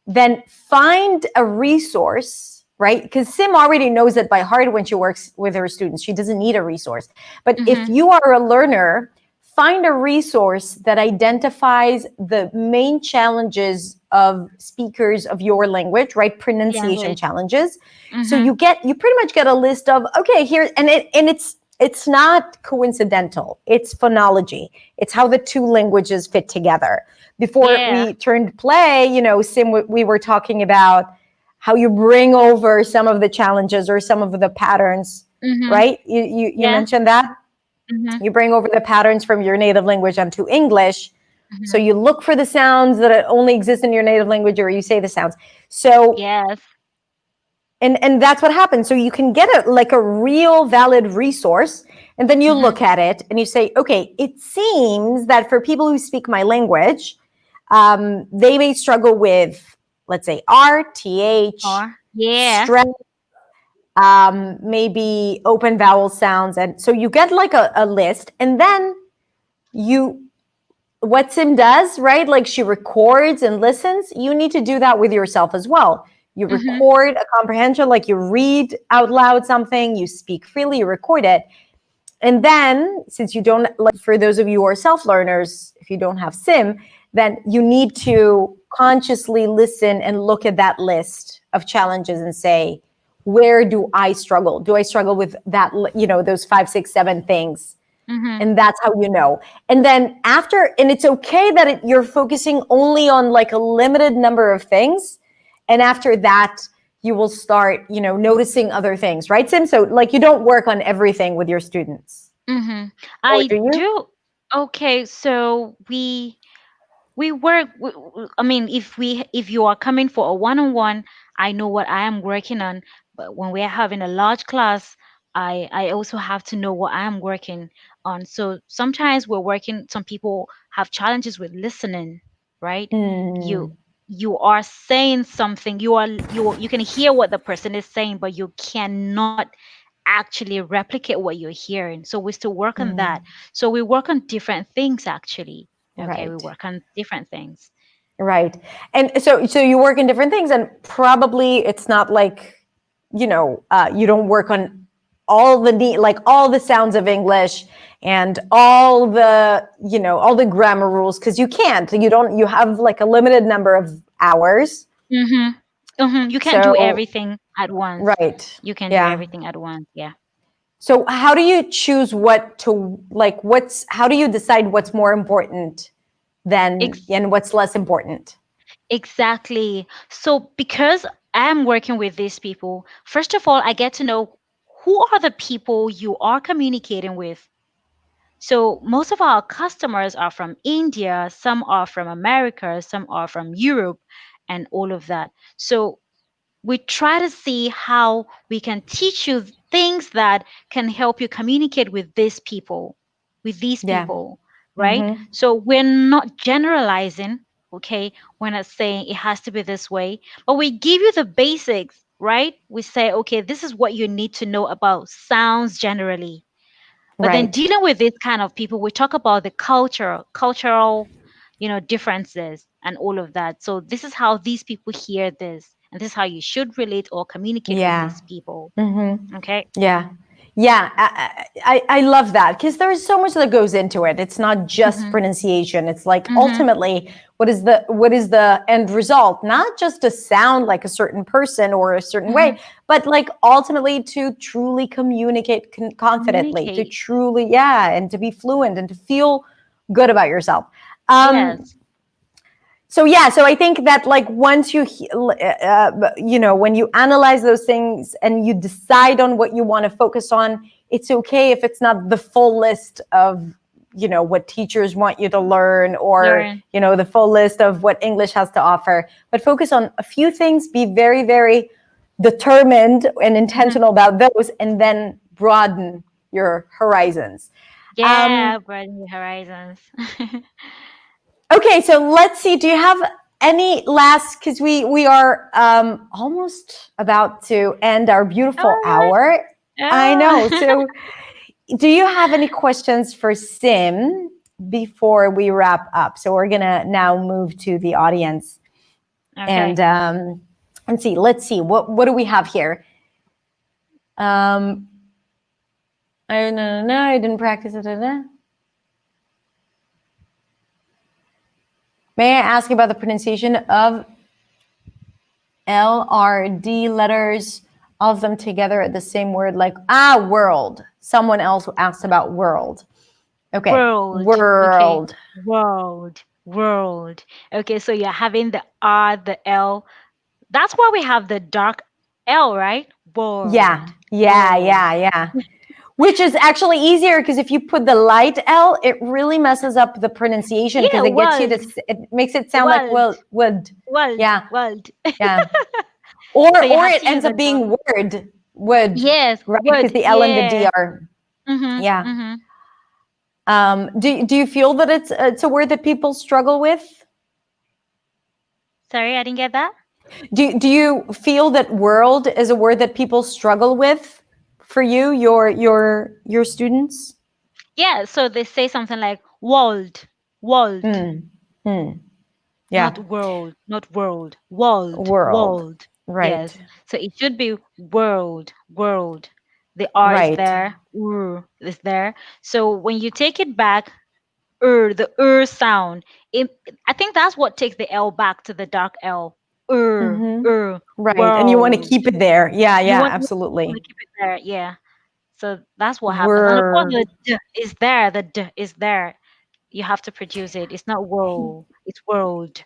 then find a resource, right? Because Sim already knows it by heart when she works with her students. She doesn't need a resource. But if Hmm. you are a learner, find a resource that identifies the main challenges of speakers of your language, right? Pronunciation Language. challenges. So Hmm. you pretty much get a list of, okay, here, and it's not coincidental. It's phonology. It's how the two languages fit together. Before Yeah. we turned play, Sim, we were talking about how you bring over some of the challenges or some of the patterns, Hmm. right? You Yeah. mentioned that Hmm. you bring over the patterns from your native language onto English. So Hmm. you look for the sounds that only exist in your native language, or you say the sounds. So Yes. and that's what happens. So you can get a real valid resource, and then you Hmm. look at it and you say, okay, it seems that for people who speak my language, they may struggle with, let's say, RTH, Or, yeah. stress, maybe open vowel sounds. And so you get like a list, and then you what Sim does, right? Like she records and listens. You need to do that with yourself as well. You Hmm. record a comprehension, like you read out loud something, you speak freely, you record it. And then, since you don't, like for those of you who are self learners, if you don't have Sim, then you need to consciously listen and look at that list of challenges and say, where do I struggle? Do I struggle with that, those 5, 6, 7 things? Hmm. And that's how you know. And then after, and it's okay that you're focusing only on like a limited number of things, and after that you will start noticing other things, right, Sim? So like you don't work on everything with your students, Hmm. or I do you? do. Okay, so we work I mean, if you are coming for a one-on-one, I know what I am working on. But when we are having a large class, I also have to know what I am working on. So sometimes we're working, some people have challenges with listening, right? you Mm, you are saying something, you can hear what the person is saying, but you cannot actually replicate what you're hearing. So we still work on Mm, that. So we work on different things actually. Okay, we right. work on different things. Right. And so you work in different things, and probably it's not like, you don't work on all the like all the sounds of English and all the, all the grammar rules, because you can't. You have like a limited number of hours. Mm-hmm. Mm-hmm. You can't do So, everything at once. right. You can do Yeah. everything at once. Yeah. So how do you choose what to like, how do you decide what's more important than, Ex- and what's less important? exactly. So because I'm working with these people, first of all, I get to know who are the people you are communicating with. So most of our customers are from India, some are from America, some are from Europe, and all of that. So we try to see how we can teach you things that can help you communicate with these Yeah. people, right? Mm-hmm. So we're not generalizing, okay? We're not saying it has to be this way, but we give you the basics, right? We say, okay, this is what you need to know about sounds generally. But then Right. dealing with this kind of people, we talk about the cultural, differences and all of that. So this is how these people hear this, and this is how you should relate or communicate with Yeah. these people. Mm-hmm. Okay. Yeah. Yeah. I love that, because there is so much that goes into it. It's not just Mhm. pronunciation. It's like, Mhm. ultimately, what is the end result? Not just to sound like a certain person or a certain way, Mhm. but like ultimately to truly communicate confidently, to Communicate. truly, yeah, and to be fluent and to feel good about yourself. Um, Yes. so yeah, so I think that like once when you analyze those things and you decide on what you want to focus on, it's okay if it's not the full list of what teachers want you to learn, or Learn. the full list of what English has to offer, but focus on a few things, be very, very determined and Mhm. intentional about those, and then broaden your horizons. Yeah, um, broaden your horizons. Okay, so let's see. Do you have any last? Because we are almost about to end our beautiful Oh my hour. I know. gosh. So, do you have any questions for Sim before we wrap up? So we're gonna now move to the audience Okay. and see. Let's see. What do we have here? Um, I no, I didn't practice it. May I ask about the pronunciation of LRD letters, all of them together at the same word, like world. Someone else asked about world. Okay, World. Okay. world. World. World. Okay, so you're having the R, the L. That's why we have the dark L, right? Yeah, World. yeah, World. yeah, yeah. Which is actually easier, because if you put the light L, it really messes up the pronunciation, because Yeah, it gets you to, world. it makes it sound like World. would. World. Yeah, World. yeah. Or So you or have it to use ends the up dark. being word, would, Yes, right? Because word. the L and the D Yeah. are, Mhm. yeah. Mhm. Do you feel that it's a word that people struggle with? Sorry, I didn't get that. Do you feel that world is a word that people struggle with for you, your students? Yeah, so they say something like world. World. Hmm. Hmm. Not Yeah. world, not world, world, World. world. Right. Yes. So it should be world, world. The R is Right. there, is there. So when you take it back, the sound, it, I think that's what takes the L back to the dark L. Mm-hmm. Right. And you want to World. keep it there. Yeah. You Yeah. want Absolutely. to keep it there, yeah. So that's what happens. And of course, Word. the D is there. The D is there. You have to produce it. It's not world. It's world.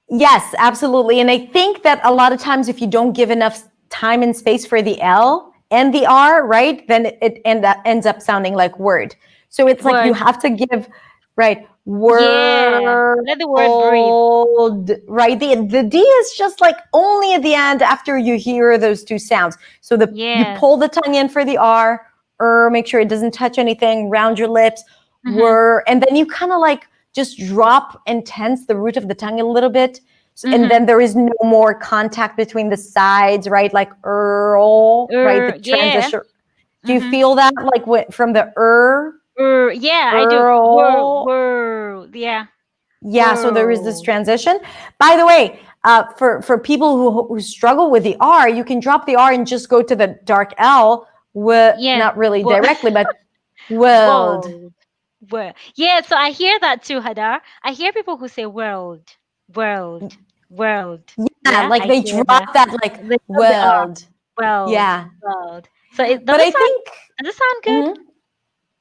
Yes, absolutely. And I think that a lot of times, if you don't give enough time and space for the L and the R, right, then ends up sounding like word. So it's like you Word. have to give, right, Yeah. world, Let the word breathe. right? The D is just like only at the end after you hear those two sounds. So you Yes. pull the tongue in for the R, make sure it doesn't touch anything, round your lips, Mm-hmm. and then you kind of like just drop and tense the root of the tongue a little bit. And Mm-hmm. then there is no more contact between the sides, right? Like Earl, right? The Yeah. transition. Do you feel that like from the Yeah, I do. Earl? World. Yeah. Yeah, so there is this World. transition. By the way, for people who struggle with the R, you can drop the R and just go to the dark L. Yeah. Not really Wo- directly, but world. World. World. Yeah, so I hear that too, Hadar. I hear people who say world. World. World. Yeah, Yeah, like I they hear the drop that like they love the R. world. World. Yeah, World. So it but I think does it sound good? mhm,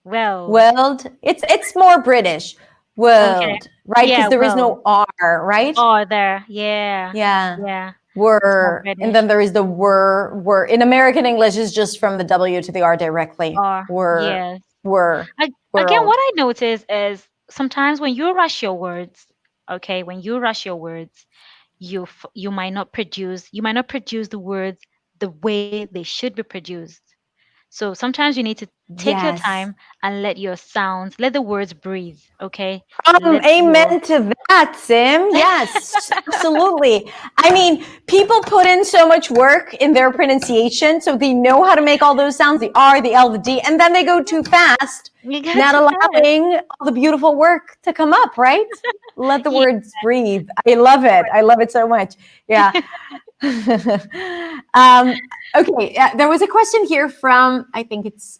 World. world. It's more British. Okay. World, right? Because Yeah, there is world. no R, right? Oh, there. Yeah. Yeah. Yeah. It's more Were, and then British. there is the were. In American English is just from the W to the R directly. Or yes. Were, Again, what world. I notice is sometimes when you rush your words, okay, when you rush your words, you might not produce the words the way they should be produced. So sometimes you need to take your Yes. time and let the words breathe, okay? Let your Amen to that, Sim. Yes, absolutely. I mean, people put in so much work in their pronunciation, so they know how to make all those sounds, the R, the L, the D, and then they go too fast, you got not to fast. allowing all the beautiful work to come up, right? Let the words breathe. I love it. I love it so much. Yeah. um, okay. There was a question here from, I think it's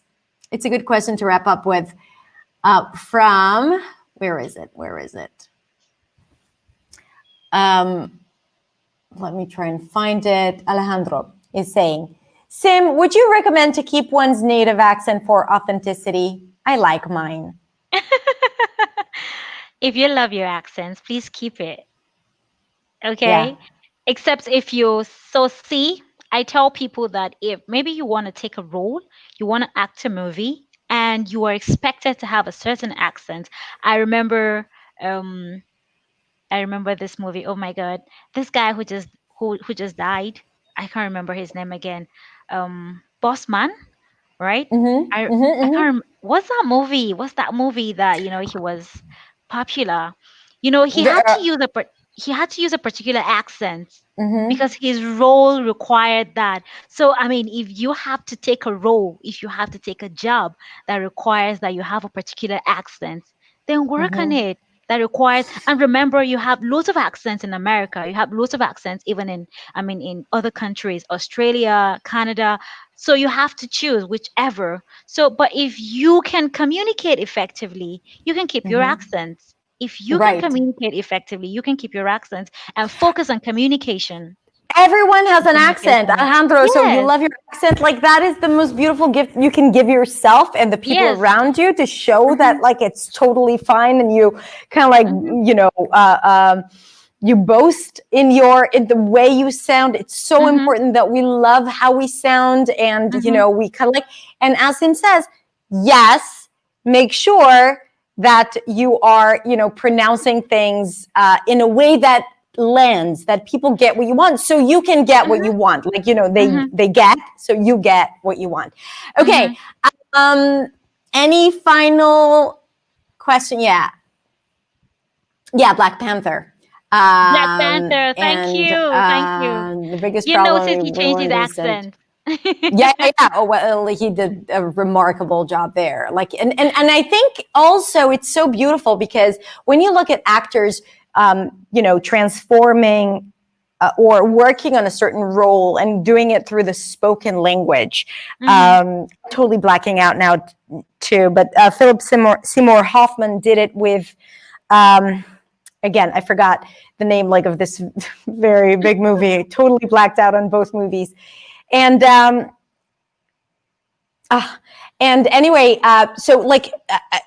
a good question to wrap up with, from, where is it? Where is it? Let me try and find it. Alejandro is saying, Sim, would you recommend to keep one's native accent for authenticity? I like mine. If you love your accents, please keep it. Yeah. Okay? Except if you so see, I tell people that if maybe you want to take a role, you want to act a movie, and you are expected to have a certain accent. I remember um I remember this movie. Oh my god. This guy who just died. I can't remember his name again. Bossman, right? Mm-hmm. I Mm-hmm. I can't Mm-hmm. what's that movie? What's that movie that, he was popular? He had to use he had to use a particular accent because Mm-hmm. his role required that. So I mean, if you have to take a role, if you have to take a job that requires that you have a particular accent, then work on Mm-hmm. it. That requires, and remember, you have lots of accents in America. You have lots of accents even in other countries, Australia, Canada. So you have to choose whichever. So, but if you can communicate effectively, you can keep your Mm-hmm. accents. If you can Right. communicate effectively, you can keep your accents and focus on communication. Everyone has an accent, Communication. Alejandro. So you Yes, love your accent. Like that is the most beautiful gift you can give yourself and the people yes. around you to show Mm-hmm, that like it's totally fine and you kind of like mm-hmm, you boast in the way you sound. It's so mm-hmm, important that we love how we sound and mm-hmm, we kind of like. And as Sim says, yes, make sure that you are pronouncing things in a way that lens that people get what you want so you can get what mm-hmm, you want, like they mm-hmm, they get so you get what you want. mm-hmm. Okay. um any final question? Yeah, Black Panther. Black Panther. Thank And you. Thank you. the biggest You problem notice we he changed his learned is that accent. yeah. Oh, well, he did a remarkable job there. Like, and I think also it's so beautiful because when you look at actors, transforming or working on a certain role and doing it through the spoken language. Mm-hmm. Totally blacking out now too, but Philip Seymour Hoffman did it with. Again, I forgot the name like of this very big movie. Totally blacked out on both movies, and and anyway, so like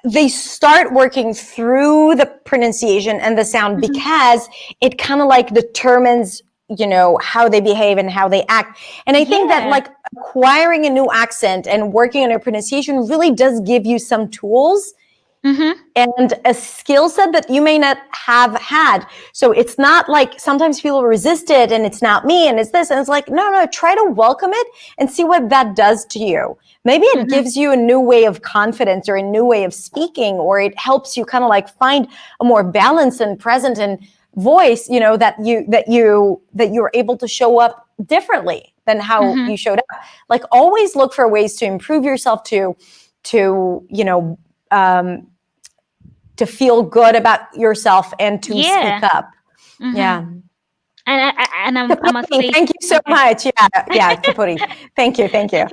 they start working through the pronunciation and the sound Mm-hmm. because it kind of like determines, how they behave and how they act. And I think that Yeah. like acquiring a new accent and working on your pronunciation really does give you some tools Mm-hmm. and a skill set that you may not have had. So it's not like sometimes people resist it and it's not me and it's this. And it's like, no, try to welcome it and see what that does to you. Maybe it Mm-hmm. gives you a new way of confidence or a new way of speaking, or it helps you kind of like find a more balanced and present and voice, that you're able to show up differently than how Mm-hmm. you showed up. Like always look for ways to improve yourself, to to feel good about yourself and to speak Yeah. up. Mm-hmm. Yeah. And I must Kapuri, say, thank you so okay. much. Yeah, yeah, Kapuri. Thank you, thank you.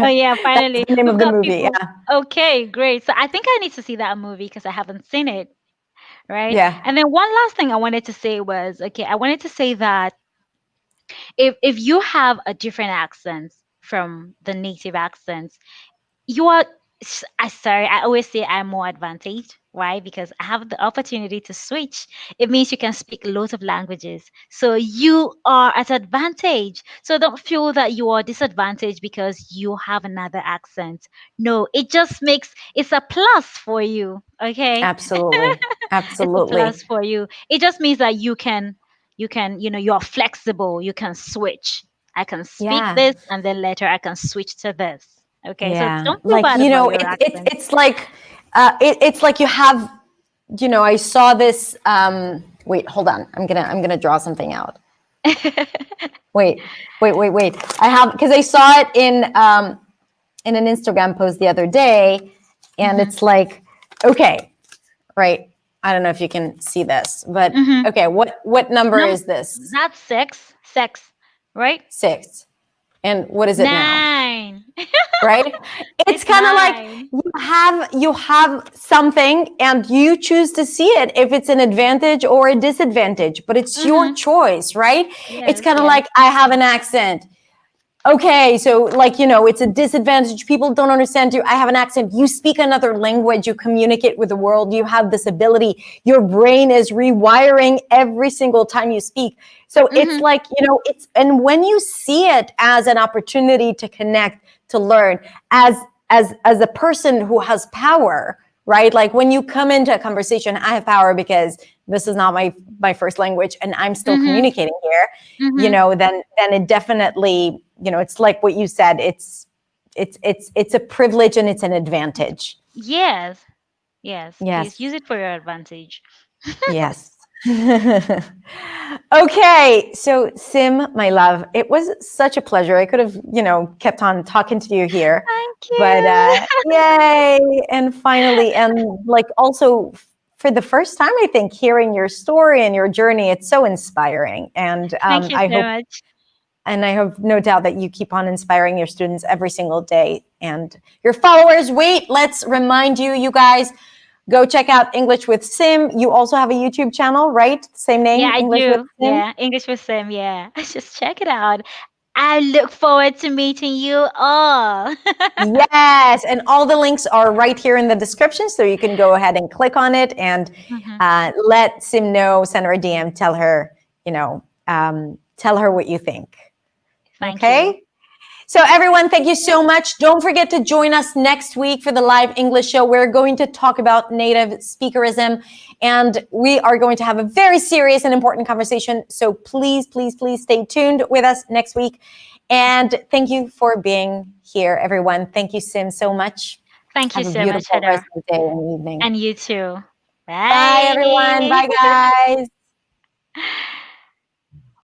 Oh yeah, That's finally the name we've of the got movie. people. Yeah, Okay, great. So I think I need to see that movie because I haven't seen it, right? yeah, And then one last thing I wanted to say was, okay, I wanted to say that if you have a different accent from the native accents, you are I sorry, I always say I'm more advantaged. Why? Because I have the opportunity to switch. It means you can speak lots of languages, so you are at advantage. So don't feel that you are disadvantaged because you have another accent. No, it just makes it's a plus for you. Okay. absolutely, It's a plus absolutely. for you. It just means that you're flexible. You can switch. I can speak Yeah, this and then later I can switch to this. Okay, so yeah. don't feel Like bad about your accent. it's like it's like you have. I saw this. Wait, hold on. I'm gonna draw something out. Wait, wait. I have because I saw it in an Instagram post the other day, and Hmm. it's like, okay, right. I don't know if you can see this, but Hmm. okay, what number Num is this? That's sex, right? 6. And what is it now? 9. Right? It's It's kind of like 9. you have something and you choose to see it if it's an advantage or a disadvantage, but it's your Hmm. choice, right? It's Yes, kind of yes. like I have an accent. Okay, so like it's a disadvantage. People don't understand you. I have an accent. You speak another language. You communicate with the world. You have this ability. Your brain is rewiring every single time you speak. So it's Hmm. like it's and when you see it as an opportunity to connect, to learn, as a person who has power, right? Like when you come into a conversation, I have power because this is not my first language, and I'm still Hmm. communicating here. Hmm. Then it definitely, it's like what you said. It's a privilege and it's an advantage. Yes, yes. Please use Yes. it for your advantage. Yes. Okay, so Sim, my love, it was such a pleasure. I could have, kept on talking to you here, Thank but you. yay! And finally, and like also for the first time, I think hearing your story and your journey, it's so inspiring. And Thank you I so hope, much. and I have no doubt that you keep on inspiring your students every single day and your followers. Wait, let's remind you, you guys, go check out English with Sim. You also have a YouTube channel, right? Same Yeah, name, I English with do. Sim. Yeah, English with Sim. Yeah, just check it out. I look forward to meeting you all. Yes, and all the links are right here in the description, so you can go ahead and click on it and Hmm. let Sim know, send her a DM, tell her what you think. Thank you. Okay? So, everyone, thank you so much. Don't forget to join us next week for the live English show. We're going to talk about native speakerism, and we are going to have a very serious and important conversation. So, please, please, please stay tuned with us next week. And thank you for being here, everyone. Thank you, Sim, so much. Thank you Have a so much, beautiful rest Heather. of the day and evening. And you too. Bye, everyone. Bye. Bye, guys.